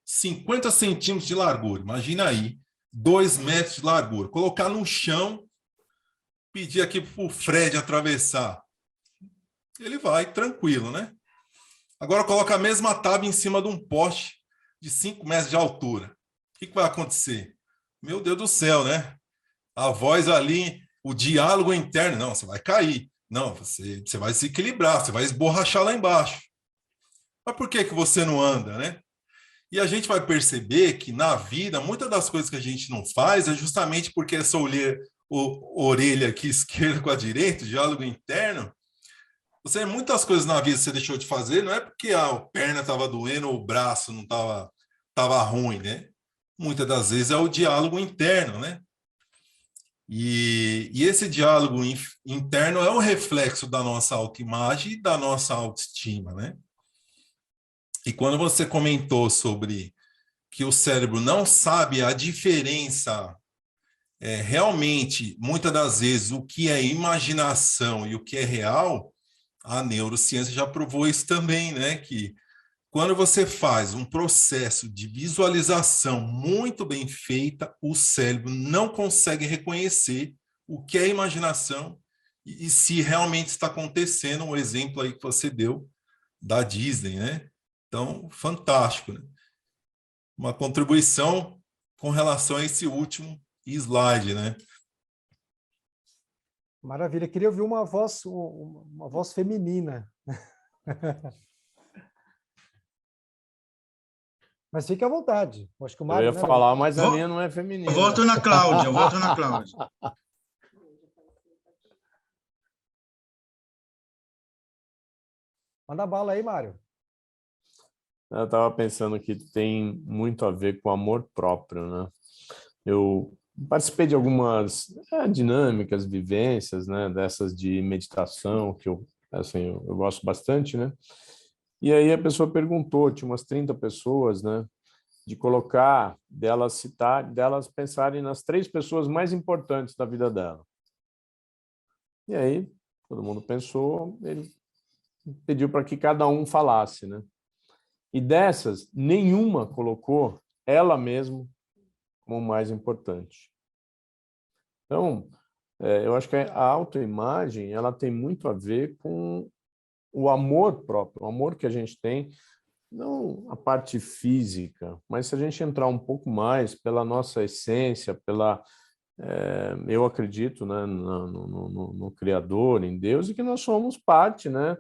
50 centímetros de largura, imagina aí, 2 metros de largura, colocar no chão, pedir aqui para o Fred atravessar. Ele vai tranquilo, né? Agora coloca a mesma tábua em cima de um poste de 5 metros de altura. O que vai acontecer? Meu Deus do céu, né? A voz ali, o diálogo interno, não, você vai cair. Não, você vai se equilibrar, você vai esborrachar lá embaixo. Mas por que você não anda, né? E a gente vai perceber que na vida, muitas das coisas que a gente não faz é justamente porque essa orelha aqui esquerda com a direita, o diálogo interno, muitas coisas na vida você deixou de fazer, não é porque a perna estava doendo ou o braço não estava ruim, né? Muitas das vezes é o diálogo interno, né? E esse diálogo interno é o reflexo da nossa autoimagem e da nossa autoestima, né? E quando você comentou sobre que o cérebro não sabe a diferença, realmente, muitas das vezes, o que é imaginação e o que é real, a neurociência já provou isso também, né? Que quando você faz um processo de visualização muito bem feita, o cérebro não consegue reconhecer o que é imaginação e se realmente está acontecendo, um exemplo aí que você deu da Disney, né? Então, fantástico, né? Uma contribuição com relação a esse último slide, né? Maravilha. Queria ouvir uma voz feminina. Mas fique à vontade. Acho que o Mário, eu ia falar, mas a minha não é feminina. Eu voto na Cláudia, Manda bala aí, Mário. Eu estava pensando que tem muito a ver com amor próprio, né? Eu participei de algumas dinâmicas, vivências, né? Dessas de meditação, que eu gosto bastante, né? E aí a pessoa perguntou, tinha umas 30 pessoas, né? De colocar, delas pensarem nas 3 pessoas mais importantes da vida dela. E aí, todo mundo pensou, ele pediu para que cada um falasse, né? E dessas, nenhuma colocou ela mesma como mais importante. Então, eu acho que a autoimagem, ela tem muito a ver com o amor próprio, o amor que a gente tem, não a parte física, mas se a gente entrar um pouco mais pela nossa essência, eu acredito, né, no Criador, em Deus, e que nós somos parte, né,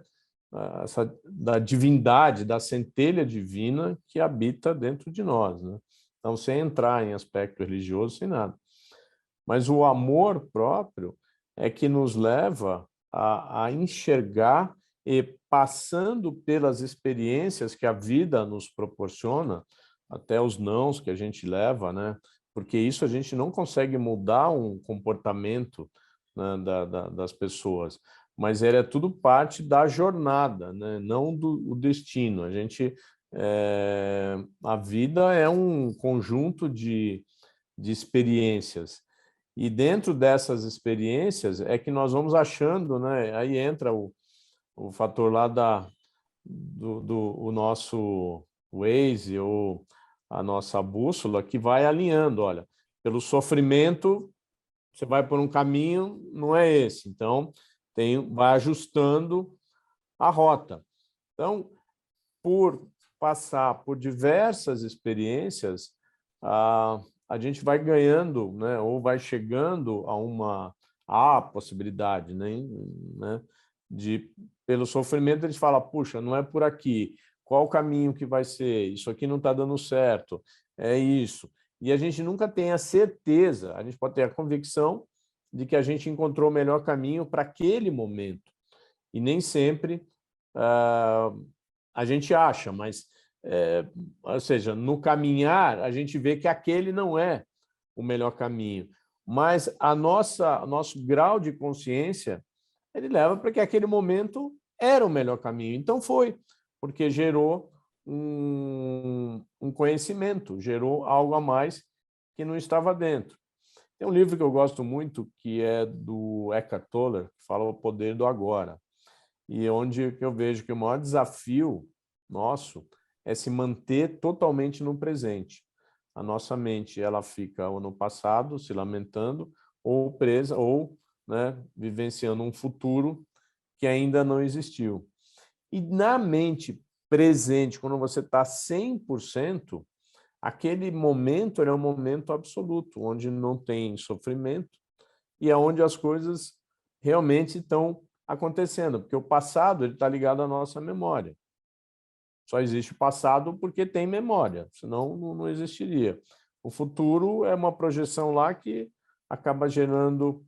da divindade, da centelha divina que habita dentro de nós, né? Então, sem entrar em aspecto religioso, sem nada. Mas o amor próprio é que nos leva a enxergar e, passando pelas experiências que a vida nos proporciona, até os nãos que a gente leva, né? Porque isso a gente não consegue mudar um comportamento, né, das pessoas, mas ele é tudo parte da jornada, né? Não do destino. A vida é um conjunto de experiências. E dentro dessas experiências é que nós vamos achando, né? Aí entra o fator lá o nosso Waze ou a nossa bússola, que vai alinhando, olha, pelo sofrimento você vai por um caminho, não é esse. Então, vai ajustando a rota. Então, por passar por diversas experiências, a gente vai ganhando, né, ou vai chegando a possibilidade, né, pelo sofrimento, eles falam, puxa, não é por aqui, qual o caminho que vai ser? Isso aqui não está dando certo, é isso. E a gente nunca tem a certeza, a gente pode ter a convicção de que a gente encontrou o melhor caminho para aquele momento. E nem sempre a gente acha, mas, ou seja, no caminhar, a gente vê que aquele não é o melhor caminho. Mas nosso grau de consciência, ele leva para que aquele momento era o melhor caminho. Então foi, porque gerou um conhecimento, gerou algo a mais que não estava dentro. Tem um livro que eu gosto muito, que é do Eckhart Tolle, que fala O Poder do Agora, e onde eu vejo que o maior desafio nosso é se manter totalmente no presente. A nossa mente, ela fica ou no passado, se lamentando, ou presa, ou, né, vivenciando um futuro que ainda não existiu. E na mente presente, quando você está 100%, aquele momento é um momento absoluto, onde não tem sofrimento e é onde as coisas realmente estão acontecendo, porque o passado está ligado à nossa memória. Só existe o passado porque tem memória, senão não existiria. O futuro é uma projeção lá que acaba gerando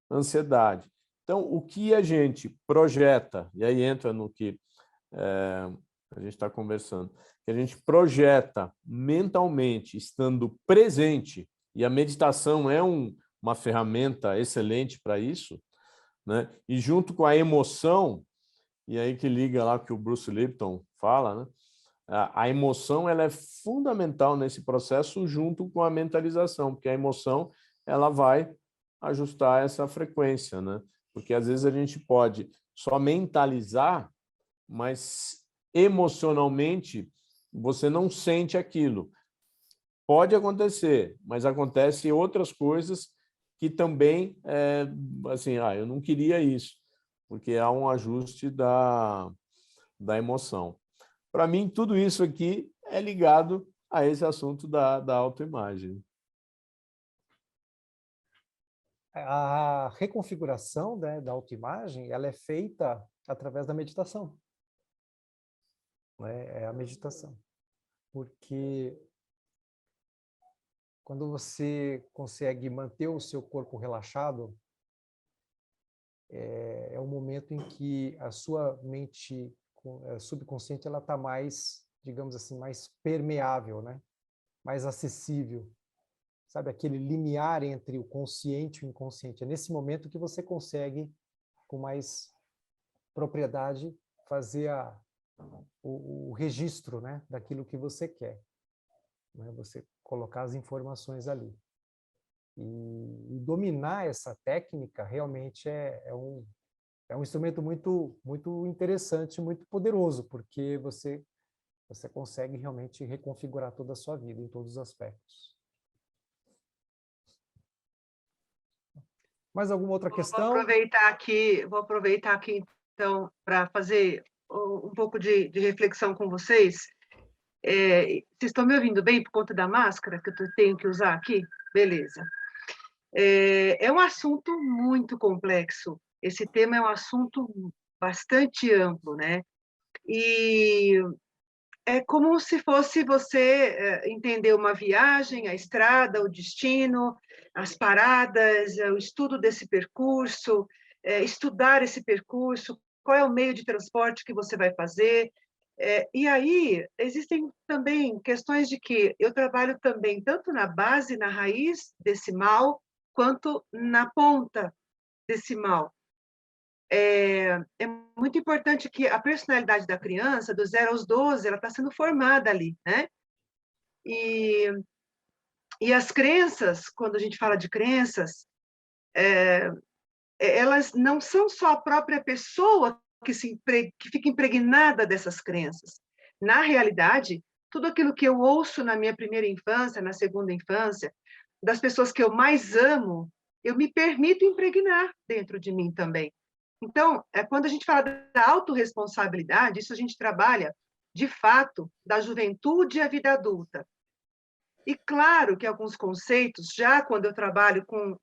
ansiedade. Então, o que a gente projeta, e aí entra no que a gente está conversando, que a gente projeta mentalmente, estando presente, e a meditação é uma ferramenta excelente para isso, né? E junto com a emoção, e aí que liga lá que o Bruce Lipton fala, né? A emoção, ela é fundamental nesse processo junto com a mentalização, porque a emoção, ela vai ajustar essa frequência, né? Porque às vezes a gente pode só mentalizar, mas emocionalmente você não sente aquilo. Pode acontecer, mas acontecem outras coisas que também, assim, eu não queria isso, porque há um ajuste da emoção. Para mim, tudo isso aqui é ligado a esse assunto da autoimagem. A reconfiguração, né, da autoimagem, ela é feita através da meditação. É a meditação. Porque quando você consegue manter o seu corpo relaxado, é um momento em que a sua mente subconsciente ela está mais, digamos assim, mais permeável, né? Mais acessível. Sabe, aquele limiar entre o consciente e o inconsciente. É nesse momento que você consegue, com mais propriedade, fazer o registro, né, daquilo que você quer. Né? Você colocar as informações ali. E dominar essa técnica realmente é um instrumento muito, muito interessante, muito poderoso, porque você consegue realmente reconfigurar toda a sua vida em todos os aspectos. Mais alguma outra questão? Vou aproveitar aqui então, para fazer um pouco de reflexão com vocês. Vocês estão me ouvindo bem por conta da máscara que eu tenho que usar aqui? Beleza. É um assunto muito complexo. Esse tema é um assunto bastante amplo, né? E é como se fosse você entender uma viagem, a estrada, o destino, as paradas, o estudo desse percurso, estudar esse percurso, qual é o meio de transporte que você vai fazer. E aí, existem também questões de que eu trabalho também tanto na base, na raiz desse mal, quanto na ponta desse mal. É muito importante que a personalidade da criança, do 0 aos 12, ela está sendo formada ali, né? E as crenças, quando a gente fala de crenças, elas não são só a própria pessoa que fica impregnada dessas crenças. Na realidade, tudo aquilo que eu ouço na minha primeira infância, na segunda infância, das pessoas que eu mais amo, eu me permito impregnar dentro de mim também. Então, quando a gente fala da autorresponsabilidade, isso a gente trabalha, de fato, da juventude à vida adulta. E claro que alguns conceitos, já quando eu trabalho com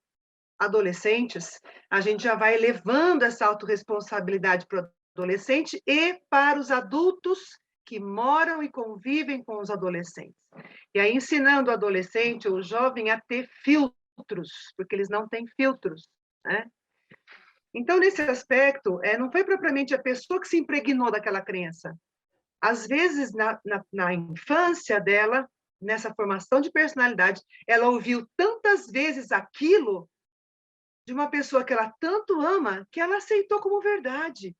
adolescentes, a gente já vai levando essa autorresponsabilidade para o adolescente e para os adultos que moram e convivem com os adolescentes. E aí ensinando o adolescente ou o jovem a ter filtros, porque eles não têm filtros, né? Então, nesse aspecto, não foi propriamente a pessoa que se impregnou daquela crença. Às vezes, na infância dela, nessa formação de personalidade, ela ouviu tantas vezes aquilo de uma pessoa que ela tanto ama, que ela aceitou como verdade.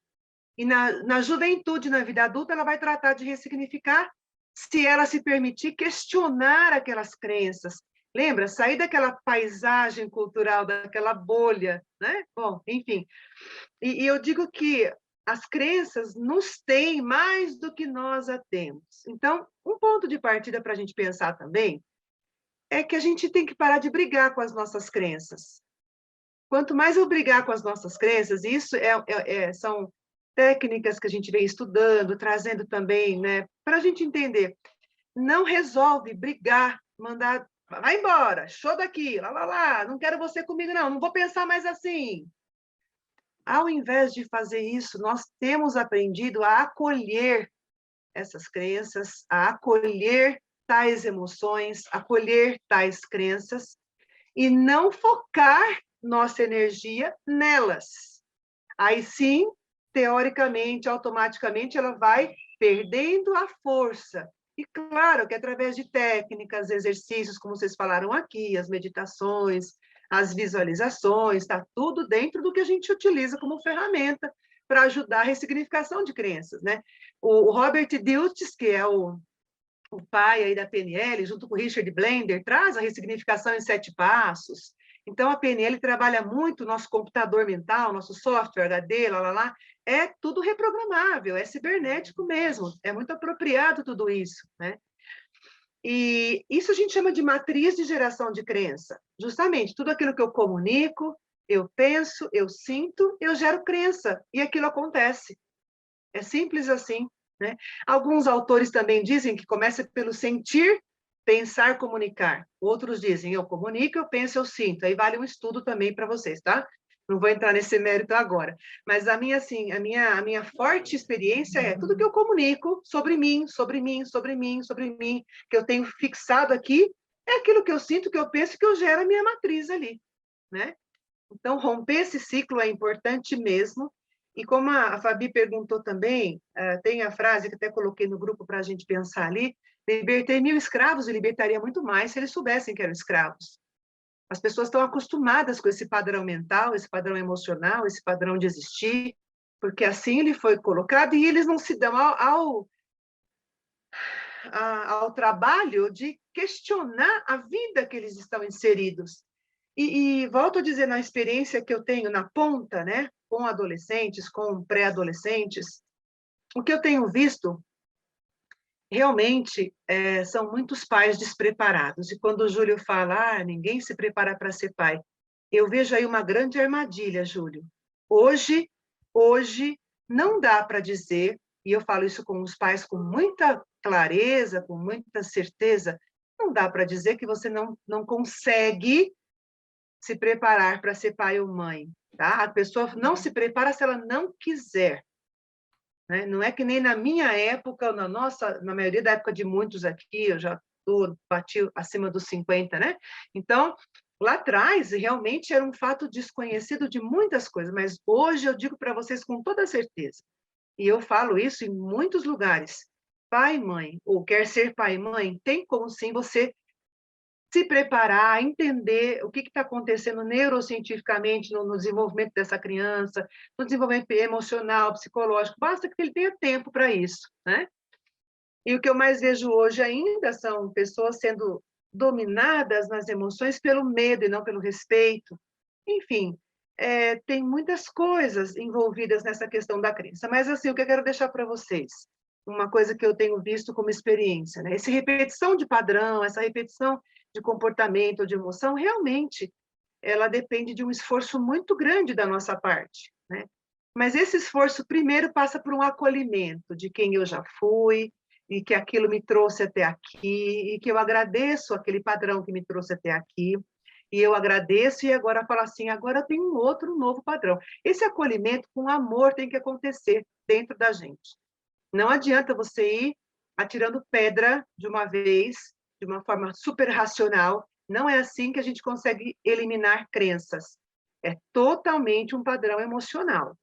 E na juventude, na vida adulta, ela vai tratar de ressignificar, se ela se permitir questionar aquelas crenças. Lembra? Sair daquela paisagem cultural, daquela bolha, né? Bom, enfim. E eu digo que as crenças nos têm mais do que nós a temos. Então, um ponto de partida para a gente pensar também é que a gente tem que parar de brigar com as nossas crenças. Quanto mais eu brigar com as nossas crenças, isso são técnicas que a gente vem estudando, trazendo também, né, para a gente entender. Não resolve brigar, mandar, vai embora, show daqui, lá, não quero você comigo, não vou pensar mais assim. Ao invés de fazer isso, nós temos aprendido a acolher essas crenças, a acolher tais emoções, acolher tais crenças, e não focar nossa energia nelas. Aí sim, teoricamente, automaticamente, ela vai perdendo a força. E claro que através de técnicas, exercícios, como vocês falaram aqui, as meditações, as visualizações, está tudo dentro do que a gente utiliza como ferramenta para ajudar a ressignificação de crenças, né? O Robert Dilts, que é o pai aí da PNL, junto com o Richard Blender, traz a ressignificação em 7 passos. Então, a PNL trabalha muito o nosso computador mental, nosso software, HD, é tudo reprogramável, é cibernético mesmo, é muito apropriado tudo isso, né? E isso a gente chama de matriz de geração de crença. Justamente, tudo aquilo que eu comunico, eu penso, eu sinto, eu gero crença, e aquilo acontece. É simples assim, né? Alguns autores também dizem que começa pelo sentir, pensar, comunicar. Outros dizem, eu comunico, eu penso, eu sinto. Aí vale um estudo também para vocês, tá? Não vou entrar nesse mérito agora. Mas a minha forte experiência é tudo que eu comunico sobre mim, que eu tenho fixado aqui, é aquilo que eu sinto, que eu penso, que eu gero a minha matriz ali, né? Então, romper esse ciclo é importante mesmo. E como a Fabi perguntou também, tem a frase que até coloquei no grupo para a gente pensar ali, libertei 1000 escravos e libertaria muito mais se eles soubessem que eram escravos. As pessoas estão acostumadas com esse padrão mental, esse padrão emocional, esse padrão de existir, porque assim ele foi colocado e eles não se dão ao trabalho de questionar a vida que eles estão inseridos. E volto a dizer, na experiência que eu tenho na ponta, né, com adolescentes, com pré-adolescentes, o que eu tenho visto realmente são muitos pais despreparados. E quando o Júlio fala, ninguém se prepara para ser pai, eu vejo aí uma grande armadilha, Júlio. Hoje não dá para dizer, e eu falo isso com os pais com muita clareza, com muita certeza, não dá para dizer que você não consegue se preparar para ser pai ou mãe, tá? A pessoa não se prepara se ela não quiser. né? Não é que nem na minha época, na maioria da época de muitos aqui, eu já bati acima dos 50, né? Então, lá atrás, realmente era um fato desconhecido de muitas coisas, mas hoje eu digo para vocês com toda certeza, e eu falo isso em muitos lugares, pai e mãe, ou quer ser pai e mãe, tem como sim você se preparar, entender o que está acontecendo neurocientificamente no desenvolvimento dessa criança, no desenvolvimento emocional, psicológico, basta que ele tenha tempo para isso, né? E o que eu mais vejo hoje ainda são pessoas sendo dominadas nas emoções pelo medo e não pelo respeito. Enfim, tem muitas coisas envolvidas nessa questão da crença. Mas, assim, o que eu quero deixar para vocês, uma coisa que eu tenho visto como experiência, né? Essa repetição de padrão, essa repetição de comportamento ou de emoção, realmente, ela depende de um esforço muito grande da nossa parte, né? Mas esse esforço, primeiro, passa por um acolhimento de quem eu já fui, e que aquilo me trouxe até aqui, e que eu agradeço aquele padrão que me trouxe até aqui, e eu agradeço, e agora falo assim, agora tem um outro novo padrão. Esse acolhimento com amor tem que acontecer dentro da gente. Não adianta você ir atirando pedra de uma vez, de uma forma super racional, não é assim que a gente consegue eliminar crenças. É totalmente um padrão emocional.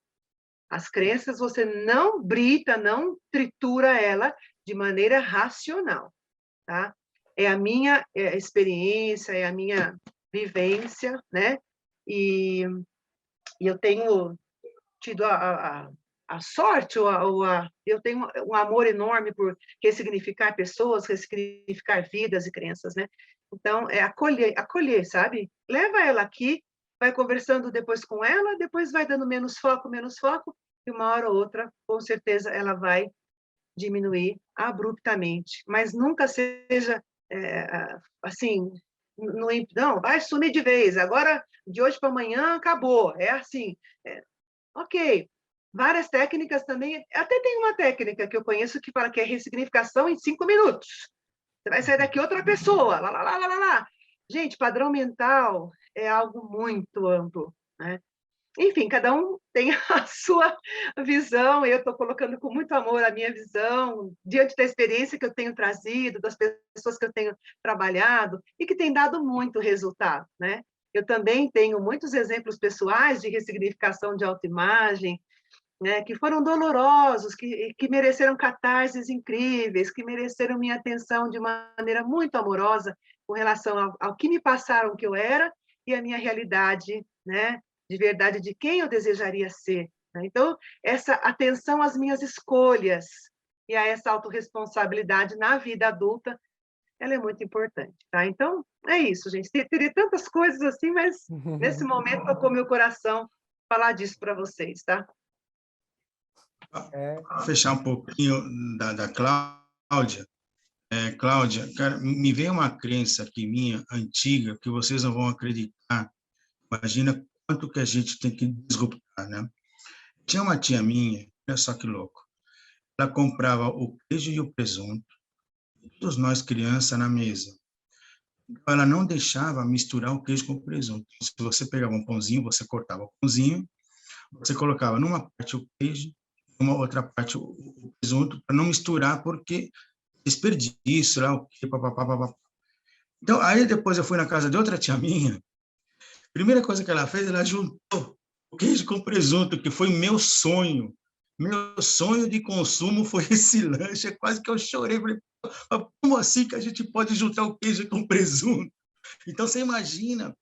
As crenças, você não brita, não tritura ela de maneira racional, tá? É a minha experiência, é a minha vivência, né? E eu tenho tido a sorte, eu tenho um amor enorme por ressignificar pessoas, ressignificar vidas e crenças, né? Então, é acolher, sabe? Leva ela aqui, vai conversando depois com ela, depois vai dando menos foco, e uma hora ou outra, com certeza, ela vai diminuir abruptamente, mas nunca seja assim, não, vai sumir de vez, agora, de hoje para amanhã, acabou, é assim, ok, várias técnicas também, até tem uma técnica que eu conheço que fala que é ressignificação em 5 minutos, você vai sair daqui outra pessoa, lá, lá, lá, lá, lá, lá. Gente, padrão mental é algo muito amplo, né? Enfim, cada um tem a sua visão, eu estou colocando com muito amor a minha visão, diante da experiência que eu tenho trazido, das pessoas que eu tenho trabalhado, e que tem dado muito resultado, né? Eu também tenho muitos exemplos pessoais de ressignificação de autoimagem, né, que foram dolorosos, que mereceram catarses incríveis, que mereceram minha atenção de maneira muito amorosa com relação ao que me passaram que eu era e a minha realidade, né, de verdade, de quem eu desejaria ser, né? Então, essa atenção às minhas escolhas e a essa autorresponsabilidade na vida adulta, ela é muito importante, tá? Então, é isso, gente. Teria tantas coisas assim, mas nesse momento tocou meu coração falar disso para vocês, tá? Para fechar um pouquinho da Cláudia, Cláudia, cara, me veio uma crença aqui minha, antiga, que vocês não vão acreditar. Imagina quanto que a gente tem que disruptar, né? Tinha uma tia minha, olha só que louco, ela comprava o queijo e o presunto, todos nós crianças na mesa. Ela não deixava misturar o queijo com o presunto. Se você pegava um pãozinho, você cortava o pãozinho, você colocava numa parte o queijo, numa outra parte o presunto, para não misturar, porque desperdício, lá, o que, papapá. Então, aí depois eu fui na casa de outra tia minha, primeira coisa que ela fez, ela juntou o queijo com presunto, que foi meu sonho. Meu sonho de consumo foi esse lanche, quase que eu chorei. Falei, como assim que a gente pode juntar o queijo com presunto? Então, você imagina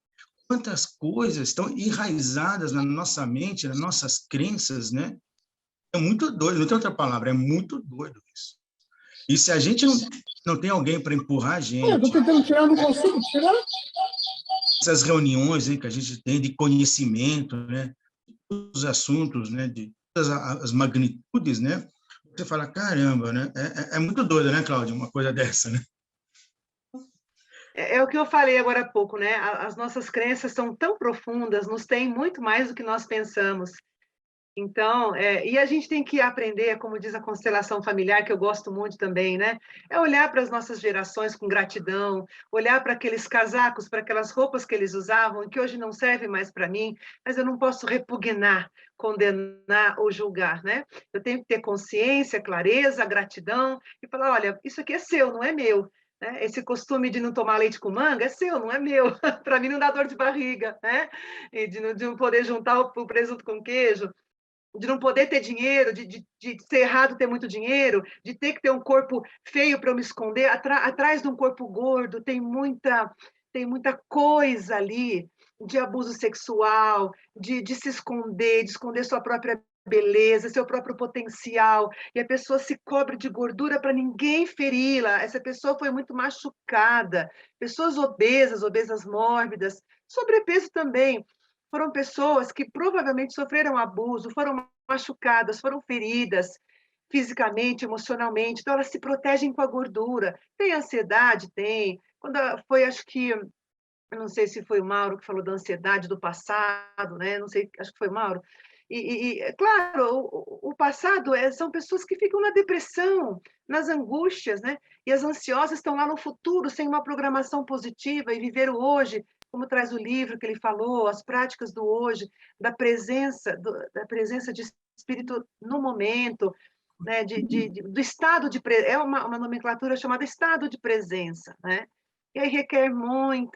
quantas coisas estão enraizadas na nossa mente, nas nossas crenças, né? É muito doido, não tem outra palavra, é muito doido isso. E se a gente não tem alguém para empurrar a gente... Eu estou tentando tirar, não consigo tirar. Essas reuniões, hein, que a gente tem de conhecimento, né? De todos os assuntos, né? De todas as magnitudes, né? Você fala, caramba, né? É muito doido, né, Cláudia, uma coisa dessa, né? É o que eu falei agora há pouco, né? As nossas crenças são tão profundas, nos têm muito mais do que nós pensamos. Então, e a gente tem que aprender, como diz a constelação familiar, que eu gosto muito também, né? É olhar para as nossas gerações com gratidão, olhar para aqueles casacos, para aquelas roupas que eles usavam, que hoje não servem mais para mim, mas eu não posso repugnar, condenar ou julgar, né? Eu tenho que ter consciência, clareza, gratidão, e falar, olha, isso aqui é seu, não é meu. Né? Esse costume de não tomar leite com manga é seu, não é meu. Para mim não dá dor de barriga, né? E de não poder juntar o presunto com queijo, de não poder ter dinheiro, de ser errado ter muito dinheiro, de ter que ter um corpo feio para eu me esconder. Atrás de um corpo gordo tem muita coisa ali de abuso sexual, de se esconder, de esconder sua própria beleza, seu próprio potencial, e a pessoa se cobre de gordura para ninguém feri-la. Essa pessoa foi muito machucada. Pessoas obesas mórbidas, sobrepeso também. Foram pessoas que provavelmente sofreram abuso, foram machucadas, foram feridas fisicamente, emocionalmente, então elas se protegem com a gordura. Tem ansiedade? Tem. Quando foi, acho que, eu não sei se foi o Mauro que falou da ansiedade do passado, né? Não sei, acho que foi o Mauro. Claro, o passado são pessoas que ficam na depressão, nas angústias, né? E as ansiosas estão lá no futuro, sem uma programação positiva, e viver o hoje, como traz o livro que ele falou, as práticas do hoje, da presença de espírito no momento, né? Do estado de é uma nomenclatura chamada estado de presença, né? E aí requer muita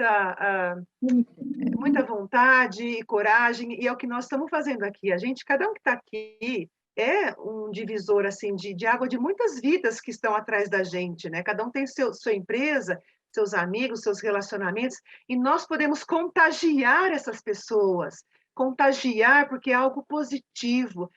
vontade e coragem, e é o que nós estamos fazendo aqui. A gente, cada um que está aqui, é um divisor assim de água de muitas vidas que estão atrás da gente, né? Cada um tem sua empresa, seus amigos, seus relacionamentos, e nós podemos contagiar essas pessoas, contagiar porque é algo positivo,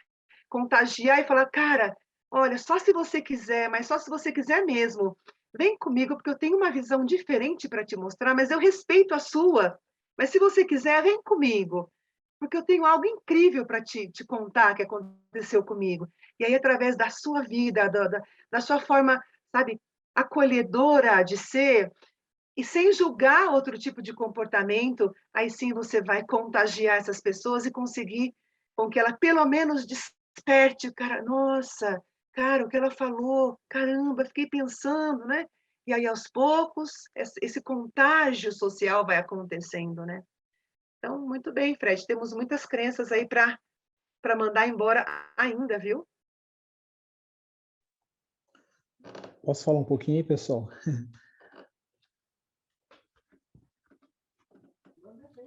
contagiar e falar, cara, olha, só se você quiser, mas só se você quiser mesmo, vem comigo, porque eu tenho uma visão diferente para te mostrar, mas eu respeito a sua. Mas se você quiser, vem comigo, porque eu tenho algo incrível para te contar que aconteceu comigo. E aí, através da sua vida, da sua forma, sabe, acolhedora de ser, e sem julgar outro tipo de comportamento, aí sim você vai contagiar essas pessoas e conseguir com que ela pelo menos desperte, cara, nossa, cara, o que ela falou, caramba, fiquei pensando, né? E aí, aos poucos, esse contágio social vai acontecendo, né? Então, muito bem, Fred, temos muitas crenças aí para mandar embora ainda, viu? Posso falar um pouquinho aí, pessoal?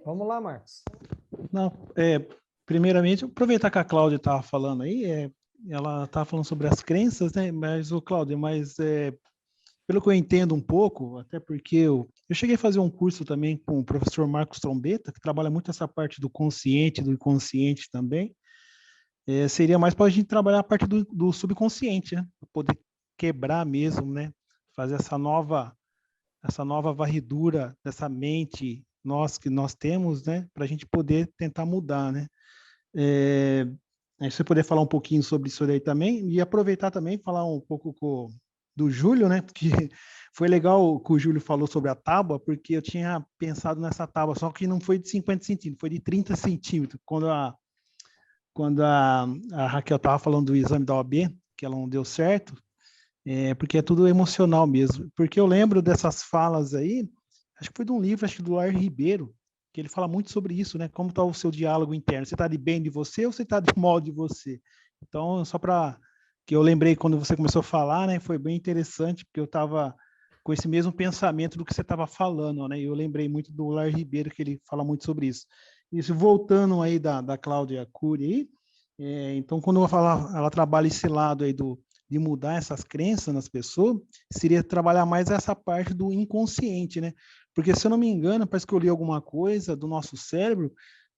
Vamos lá, Marcos. Não, primeiramente, aproveitar que a Cláudia estava falando aí, ela estava falando sobre as crenças, né? Mas, Cláudia, pelo que eu entendo um pouco, até porque eu cheguei a fazer um curso também com o professor Marcos Trombetta, que trabalha muito essa parte do consciente, do inconsciente também. Seria mais para a gente trabalhar a parte do subconsciente, né? Para poder quebrar mesmo, né? Fazer essa nova varredura dessa mente que nós temos, né? Para a gente poder tentar mudar, né? Aí você poder falar um pouquinho sobre isso aí também e aproveitar também falar um pouco do Júlio, né? Porque foi legal o que o Júlio falou sobre a tábua, porque eu tinha pensado nessa tábua, só que não foi de 50 centímetros, foi de 30 centímetros. Quando a Raquel estava falando do exame da OAB, que ela não deu certo, porque é tudo emocional mesmo. Porque eu lembro dessas falas aí, acho que foi de um livro, acho que do Lar Ribeiro, que ele fala muito sobre isso, né? Como está o seu diálogo interno? Você está de bem de você ou você está de mal de você? Então, só para que eu lembrei quando você começou a falar, né? Foi bem interessante, porque eu estava com esse mesmo pensamento do que você estava falando, né? E eu lembrei muito do Lar Ribeiro, que ele fala muito sobre isso. Isso voltando aí da Cláudia Cury aí, então quando ela trabalha esse lado aí de mudar essas crenças nas pessoas, seria trabalhar mais essa parte do inconsciente, né? Porque, se eu não me engano, parece que eu li alguma coisa do nosso cérebro,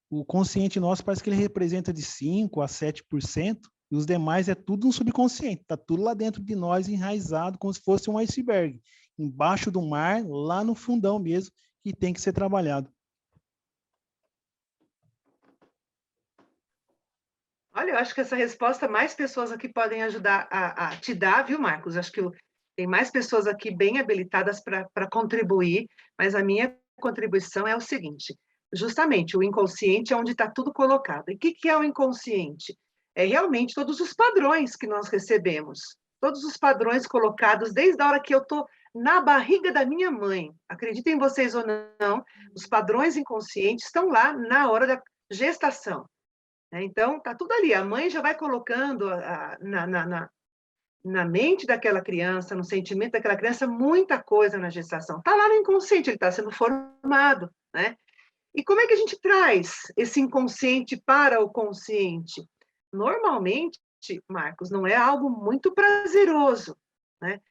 o consciente nosso parece que ele representa de 5% a 7%, e os demais é tudo no subconsciente, está tudo lá dentro de nós, enraizado, como se fosse um iceberg, embaixo do mar, lá no fundão mesmo, que tem que ser trabalhado. Olha, eu acho que essa resposta, mais pessoas aqui podem ajudar a te dar, viu, Marcos? Acho que tem mais pessoas aqui bem habilitadas para contribuir, mas a minha contribuição é o seguinte: justamente, o inconsciente é onde está tudo colocado. E o que é o inconsciente? é realmente todos os padrões que nós recebemos, todos os padrões colocados desde a hora que eu estou na barriga da minha mãe. Acreditem vocês ou não, os padrões inconscientes estão lá na hora da gestação. Então, está tudo ali. A mãe já vai colocando na mente daquela criança, no sentimento daquela criança, muita coisa na gestação. Está lá no inconsciente, ele está sendo formado, né? E como é que a gente traz esse inconsciente para o consciente? Normalmente, Marcos, não é algo muito prazeroso, né?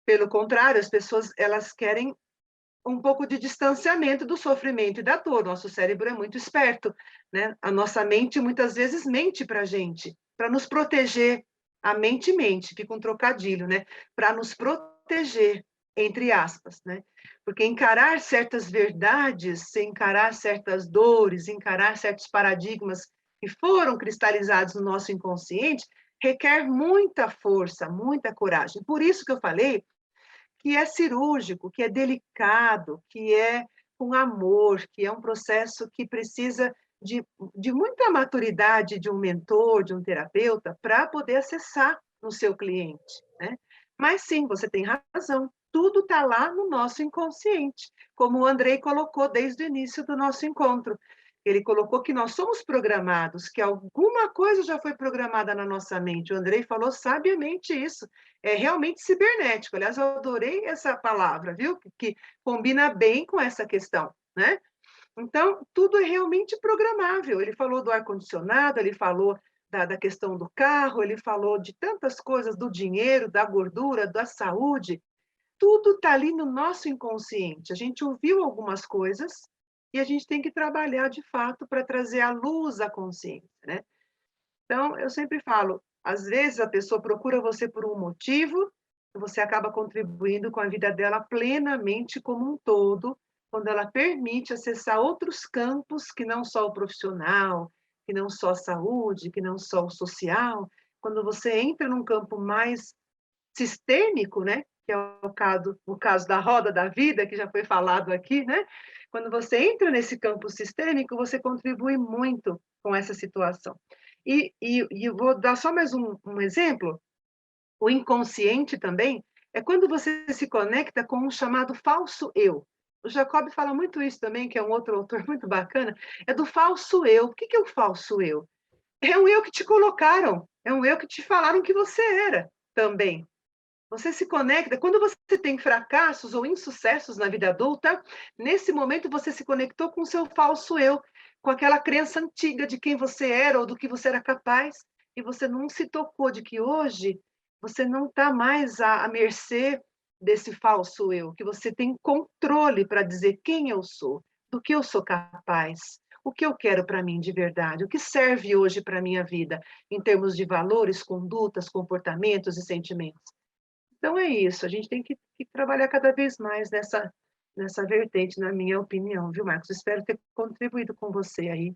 Pelo contrário, as pessoas, elas querem um pouco de distanciamento do sofrimento e da dor. Nosso cérebro é muito esperto, né? A nossa mente, muitas vezes, mente para a gente, para nos proteger. A mente mente, fica um trocadilho, né? Para nos proteger, entre aspas, né? Porque encarar certas verdades, encarar certas dores, encarar certos paradigmas que foram cristalizados no nosso inconsciente, requer muita força, muita coragem. Por isso que eu falei que é cirúrgico, que é delicado, que é com amor, que é um processo que precisa de muita maturidade de um mentor, de um terapeuta, para poder acessar no seu cliente, né? Mas sim, você tem razão, tudo está lá no nosso inconsciente, como o Andrei colocou desde o início do nosso encontro. Ele colocou que nós somos programados, que alguma coisa já foi programada na nossa mente. O Andrei falou sabiamente isso. É realmente cibernético. Aliás, eu adorei essa palavra, viu? Que combina bem com essa questão, né? Então, tudo é realmente programável. Ele falou do ar-condicionado, ele falou da questão do carro, ele falou de tantas coisas, do dinheiro, da gordura, da saúde. Tudo está ali no nosso inconsciente. A gente ouviu algumas coisas e a gente tem que trabalhar, de fato, para trazer à luz a consciência, né? Então, eu sempre falo, às vezes a pessoa procura você por um motivo, você acaba contribuindo com a vida dela plenamente como um todo, quando ela permite acessar outros campos que não só o profissional, que não só a saúde, que não só o social. Quando você entra num campo mais sistêmico, né? Que é o caso da roda da vida, que já foi falado aqui, né? Quando você entra nesse campo sistêmico, você contribui muito com essa situação. E eu vou dar só mais um exemplo. O inconsciente também é quando você se conecta com um chamado falso eu. O Jacob fala muito isso também, que é um outro autor muito bacana, é do falso eu. O que é o falso eu? É um eu que te colocaram, é um eu que te falaram que você era também. Você se conecta, quando você tem fracassos ou insucessos na vida adulta, nesse momento você se conectou com o seu falso eu, com aquela crença antiga de quem você era ou do que você era capaz, e você não se tocou de que hoje você não está mais à mercê desse falso eu, que você tem controle para dizer quem eu sou, do que eu sou capaz, o que eu quero para mim de verdade, o que serve hoje para a minha vida, em termos de valores, condutas, comportamentos e sentimentos. Então é isso, a gente tem que trabalhar cada vez mais nessa vertente, na minha opinião, viu, Marcos? Espero ter contribuído com você aí.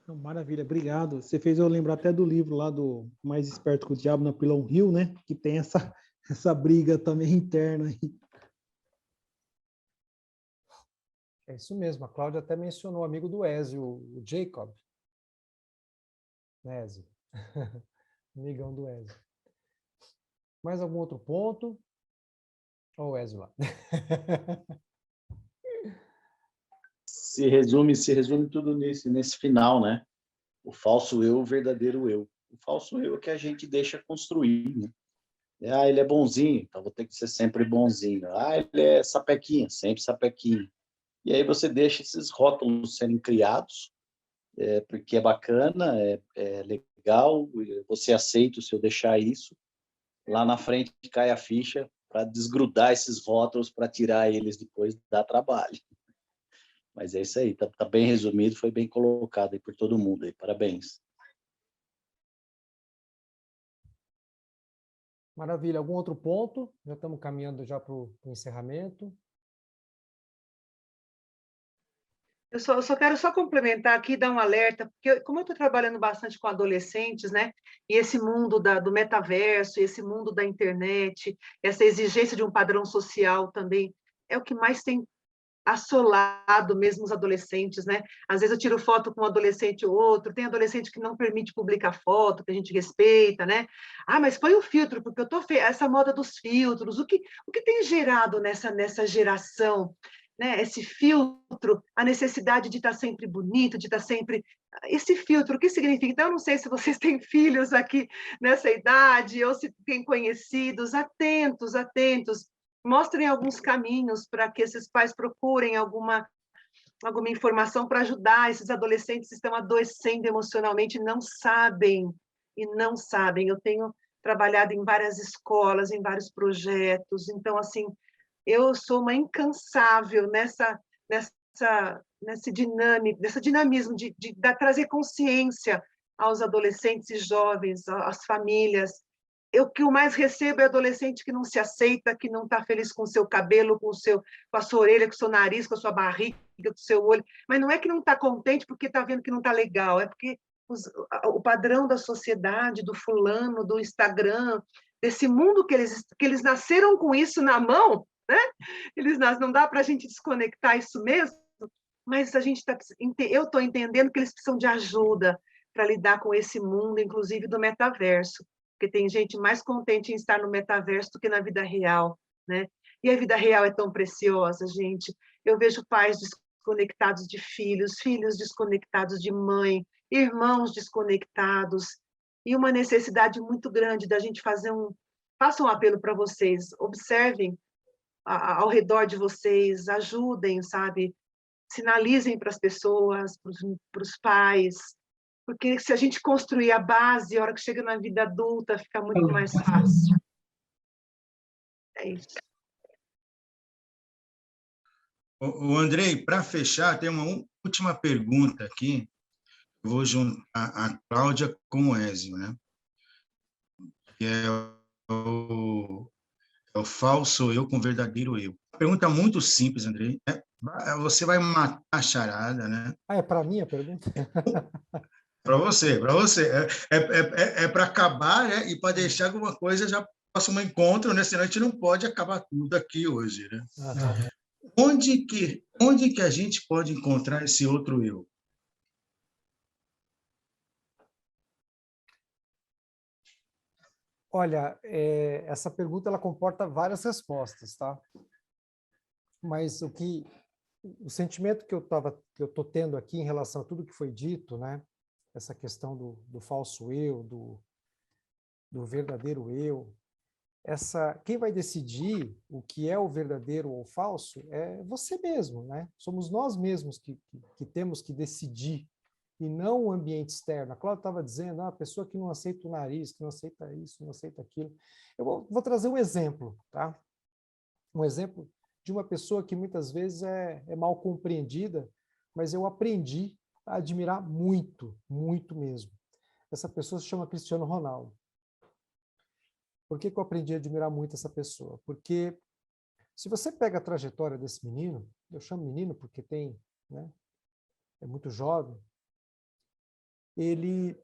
Maravilha, obrigado. Você fez eu lembrar até do livro lá do Mais Esperto que o Diabo, Napoleão Hill, né? Que tem essa briga também interna aí. É isso mesmo, a Cláudia até mencionou o amigo do Ezio, o Jacob. Ezio. Amigão do Ezio. Mais algum outro ponto? Olha o Ezio lá. Se resume tudo nesse final, né? O falso eu, o verdadeiro eu. O falso eu é que a gente deixa construir, né? Ele é bonzinho, então vou ter que ser sempre bonzinho. Ele é sapequinho, sempre sapequinho. E aí você deixa esses rótulos serem criados, porque é bacana, é legal, você aceita se eu deixar isso. Lá na frente cai a ficha para desgrudar esses rótulos, para tirar eles depois dá trabalho. Mas é isso aí, tá bem resumido, foi bem colocado aí por todo mundo aí. Parabéns. Maravilha. Algum outro ponto? Já estamos caminhando já para o encerramento. Eu só quero complementar aqui, dar um alerta, porque como eu estou trabalhando bastante com adolescentes, né? E esse mundo do metaverso, esse mundo da internet, essa exigência de um padrão social também, é o que mais tem assolado mesmo os adolescentes, né? Às vezes eu tiro foto com um adolescente ou outro, tem adolescente que não permite publicar foto, que a gente respeita, né? Ah, mas põe o filtro, porque eu tô essa moda dos filtros, o que tem gerado nessa geração, né? Esse filtro, a necessidade de estar sempre bonito, de estar sempre... Esse filtro, o que significa? Então, eu não sei se vocês têm filhos aqui nessa idade, ou se têm conhecidos, atentos, mostrem alguns caminhos para que esses pais procurem alguma informação para ajudar esses adolescentes que estão adoecendo emocionalmente e não sabem. Eu tenho trabalhado em várias escolas, em vários projetos, então, assim, eu sou uma incansável nesse dinamismo de trazer consciência aos adolescentes e jovens, às famílias. O que eu mais recebo é adolescente que não se aceita, que não está feliz com o seu cabelo, com a sua orelha, com o seu nariz, com a sua barriga, com o seu olho. Mas não é que não está contente porque está vendo que não está legal, é porque o padrão da sociedade, do fulano, do Instagram, desse mundo que eles nasceram com isso na mão, né? Não dá para a gente desconectar isso mesmo, mas eu estou entendendo que eles precisam de ajuda para lidar com esse mundo, inclusive do metaverso, porque tem gente mais contente em estar no metaverso do que na vida real, né? E a vida real é tão preciosa, gente. Eu vejo pais desconectados de filhos, filhos desconectados de mãe, irmãos desconectados, e uma necessidade muito grande da gente faça um apelo para vocês, observem ao redor de vocês, ajudem, sabe? Sinalizem para as pessoas, para os pais, porque se a gente construir a base, a hora que chega na vida adulta, fica muito mais fácil. É isso. O Andrei, para fechar, tem uma última pergunta aqui. Eu vou juntar a Cláudia com o Ézio, né? Que é o falso eu com o verdadeiro eu. Pergunta muito simples, Andrei. Você vai matar a charada, né? Ah, é para mim a pergunta? Para você. É para acabar, né? E para deixar alguma coisa já próximo encontro, né? Senão a gente não pode acabar tudo aqui hoje, né? Onde que a gente pode encontrar esse outro eu? Olha, essa pergunta ela comporta várias respostas, tá? Mas o sentimento que eu estou tendo aqui em relação a tudo que foi dito, né? Essa questão do falso eu, do verdadeiro eu, quem vai decidir o que é o verdadeiro ou o falso é você mesmo, né? Somos nós mesmos que temos que decidir, e não o ambiente externo. A Cláudia estava dizendo, a pessoa que não aceita o nariz, que não aceita isso, não aceita aquilo. Eu vou trazer um exemplo, tá? Um exemplo de uma pessoa que muitas vezes é mal compreendida, mas eu aprendi a admirar muito, muito mesmo. Essa pessoa se chama Cristiano Ronaldo. Por que eu aprendi a admirar muito essa pessoa? Porque se você pega a trajetória desse menino, eu chamo menino porque né, é muito jovem, ele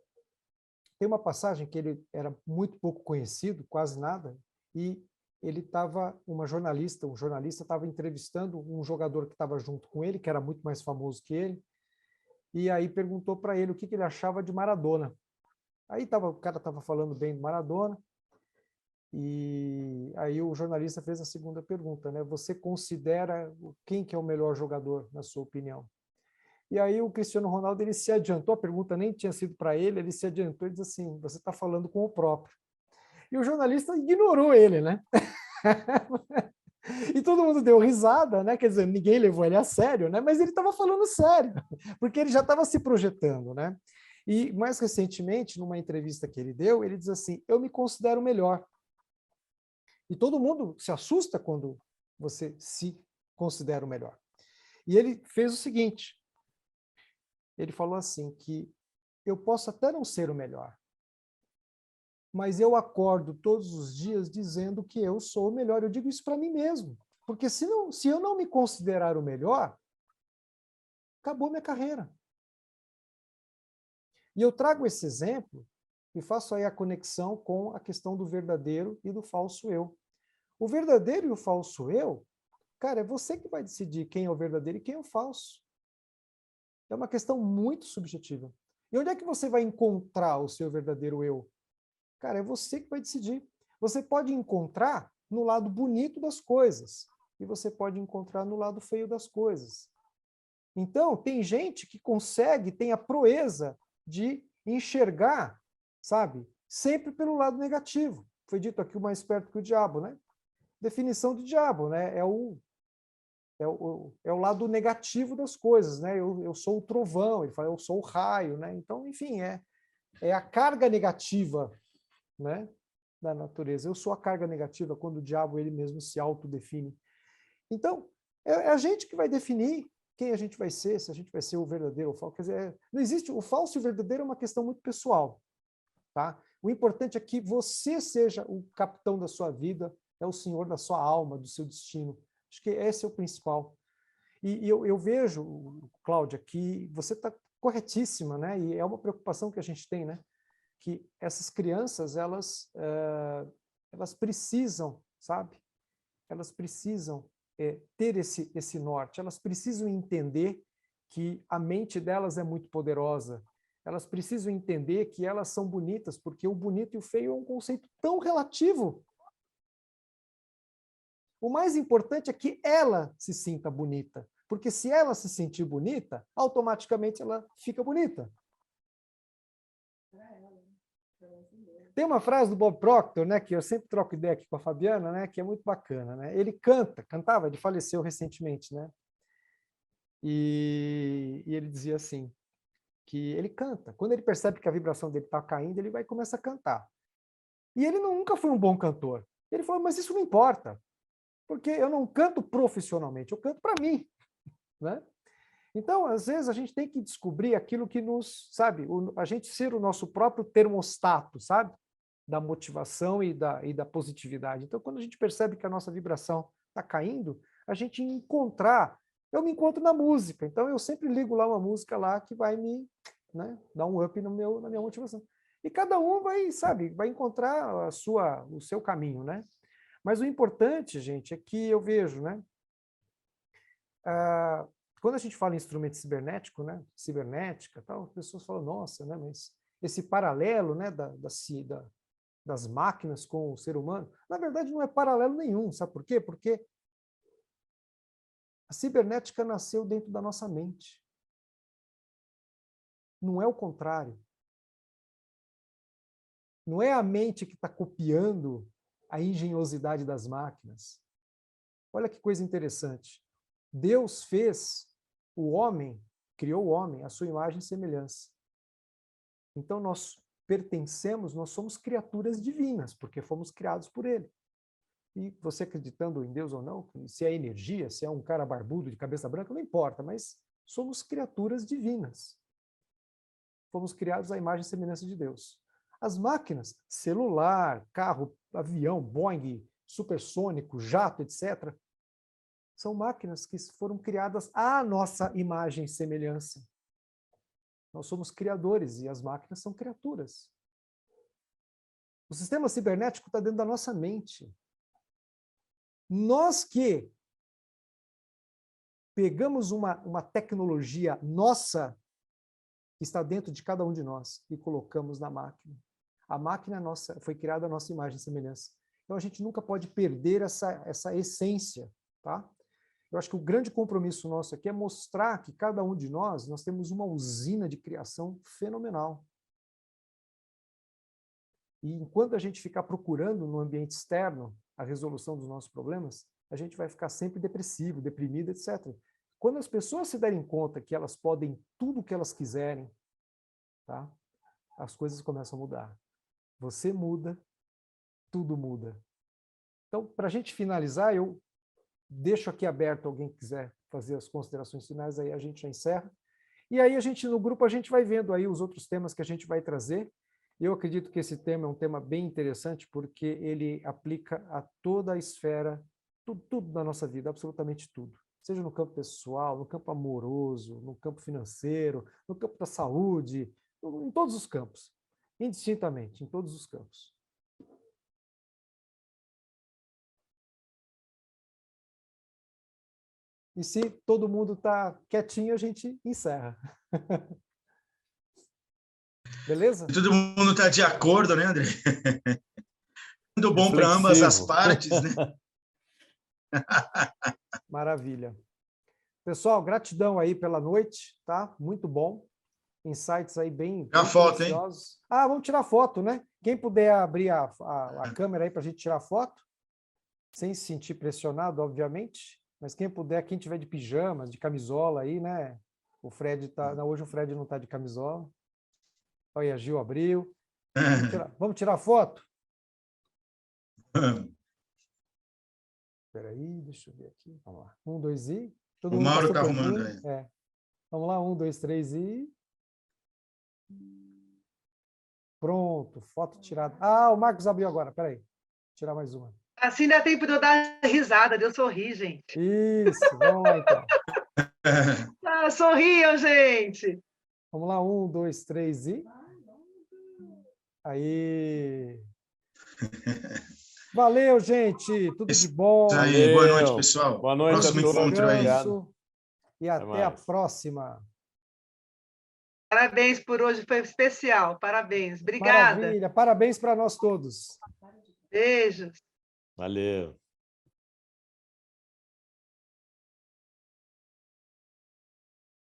tem uma passagem que ele era muito pouco conhecido, quase nada, e um jornalista estava entrevistando um jogador que estava junto com ele, que era muito mais famoso que ele, e aí perguntou para ele o que ele achava de Maradona. Aí o cara estava falando bem do Maradona, e aí o jornalista fez a segunda pergunta, né? Você considera quem que é o melhor jogador, na sua opinião? E aí o Cristiano Ronaldo ele se adiantou, a pergunta nem tinha sido para ele se adiantou e disse assim, você está falando com o próprio. E o jornalista ignorou ele, né? E todo mundo deu risada, né? Quer dizer, ninguém levou ele a sério, né? Mas ele estava falando sério, porque ele já estava se projetando, né? E mais recentemente, numa entrevista que ele deu, ele diz assim, eu me considero o melhor. E todo mundo se assusta quando você se considera o melhor. E ele fez o seguinte, ele falou assim, que eu posso até não ser o melhor, mas eu acordo todos os dias dizendo que eu sou o melhor. Eu digo isso para mim mesmo, porque se eu não me considerar o melhor, acabou minha carreira. E eu trago esse exemplo e faço aí a conexão com a questão do verdadeiro e do falso eu. O verdadeiro e o falso eu Cara, é você que vai decidir quem é o verdadeiro e quem é o falso. É uma questão muito subjetiva. E onde é que você vai encontrar o seu verdadeiro eu? Cara, é você que vai decidir. Você pode encontrar no lado bonito das coisas e você pode encontrar no lado feio das coisas. Então, tem gente que consegue, tem a proeza de enxergar, sabe, sempre pelo lado negativo. Foi dito aqui o mais esperto que o diabo, né? Definição do diabo, né? É o lado negativo das coisas, né? Eu sou o trovão, ele fala, eu sou o raio, né? Então, enfim, é a carga negativa, né, da natureza. Eu sou a carga negativa quando o diabo ele mesmo se autodefine. Então, é a gente que vai definir quem a gente vai ser, se a gente vai ser o verdadeiro ou o falso. Quer dizer, não existe, o falso e o verdadeiro é uma questão muito pessoal, tá? O importante é que você seja o capitão da sua vida, é o senhor da sua alma, do seu destino. Acho que esse é o principal. E eu vejo, Cláudia, que você está corretíssima, né? E é uma preocupação que a gente tem, né? Que essas crianças, elas precisam, sabe? Elas precisam ter esse norte, elas precisam entender que a mente delas é muito poderosa, elas precisam entender que elas são bonitas, porque o bonito e o feio é um conceito tão relativo. O mais importante é que ela se sinta bonita, porque se ela se sentir bonita, automaticamente ela fica bonita. Tem uma frase do Bob Proctor, né, que eu sempre troco ideia aqui com a Fabiana, né, que é muito bacana, né? Ele cantava, ele faleceu recentemente, né? E ele dizia assim, que ele canta. Quando ele percebe que a vibração dele está caindo, ele vai começar a cantar. E ele nunca foi um bom cantor. Ele falou, mas isso não importa, porque eu não canto profissionalmente, eu canto para mim, né? Então, às vezes, a gente tem que descobrir aquilo que nos, sabe, a gente ser o nosso próprio termostato, sabe? Da motivação e da positividade. Então, quando a gente percebe que a nossa vibração está caindo, a gente eu me encontro na música, então eu sempre ligo lá uma música lá que vai me, né, dar um up na minha motivação. E cada um vai, sabe, vai encontrar o seu caminho, né? Mas o importante, gente, é que eu vejo, né? Quando a gente fala em instrumento cibernético, né, cibernética, tal, as pessoas falam, nossa, né, mas esse paralelo, né, das máquinas com o ser humano, na verdade não é paralelo nenhum, sabe por quê? Porque a cibernética nasceu dentro da nossa mente. Não é o contrário. Não é a mente que está copiando a engenhosidade das máquinas. Olha que coisa interessante. Deus fez o homem, criou o homem à sua imagem e semelhança. Então nós pertencemos, nós somos criaturas divinas, porque fomos criados por ele. E você acreditando em Deus ou não, se é energia, se é um cara barbudo de cabeça branca, não importa, mas somos criaturas divinas. Fomos criados à imagem e semelhança de Deus. As máquinas, celular, carro, avião, Boeing, supersônico, jato, etc., são máquinas que foram criadas à nossa imagem e semelhança. Nós somos criadores e as máquinas são criaturas. O sistema cibernético está dentro da nossa mente. Nós que pegamos uma tecnologia nossa, que está dentro de cada um de nós, e colocamos na máquina. A máquina nossa, foi criada à nossa imagem e semelhança. Então a gente nunca pode perder essa essência, tá? Eu acho que o grande compromisso nosso aqui é mostrar que cada um de nós temos uma usina de criação fenomenal. E enquanto a gente ficar procurando no ambiente externo a resolução dos nossos problemas, a gente vai ficar sempre depressivo, deprimido, etc. Quando as pessoas se derem conta que elas podem tudo o que elas quiserem, tá? As coisas começam a mudar. Você muda, tudo muda. Então, para a gente finalizar, eu deixo aqui aberto, alguém quiser fazer as considerações finais, aí a gente já encerra. E aí no grupo a gente vai vendo aí os outros temas que a gente vai trazer. Eu acredito que esse tema é um tema bem interessante, porque ele aplica a toda a esfera, tudo da nossa vida, absolutamente tudo. Seja no campo pessoal, no campo amoroso, no campo financeiro, no campo da saúde, em todos os campos, indistintamente, em todos os campos. E se todo mundo está quietinho, a gente encerra. Beleza? Todo mundo está de acordo, né, André? Muito bom para ambas as partes, né? Maravilha. Pessoal, gratidão aí pela noite, tá? Muito bom. Insights aí bem foto, hein? Ah, vamos tirar foto, né? Quem puder abrir a câmera aí para a gente tirar foto, sem se sentir pressionado, obviamente, mas quem puder, quem tiver de pijamas, de camisola aí, né? O Fred tá... Não, hoje o Fred não está de camisola. Olha, a Gil abriu. Vamos tirar foto? Espera aí, deixa eu ver aqui. Vamos lá. 1, 2 e... Todo O mundo Mauro tá está super arrumando lindo. aí. Vamos lá, 1, 2, 3 e... Pronto, foto tirada. Ah, o Marcos abriu agora, peraí. Vou tirar mais uma. Assim dá tempo de eu dar risada, de eu sorrir, gente. Isso, vamos lá então. Ah, sorriam, gente! Vamos lá, 1, 2, 3 e... Aí. Valeu, gente. Tudo de bom. Isso aí, boa noite, pessoal. Boa noite Próximo a todos. encontro aí. E até a próxima. Parabéns por hoje, foi especial. Parabéns. Obrigada. Maravilha. Parabéns para nós todos. Beijos. Valeu.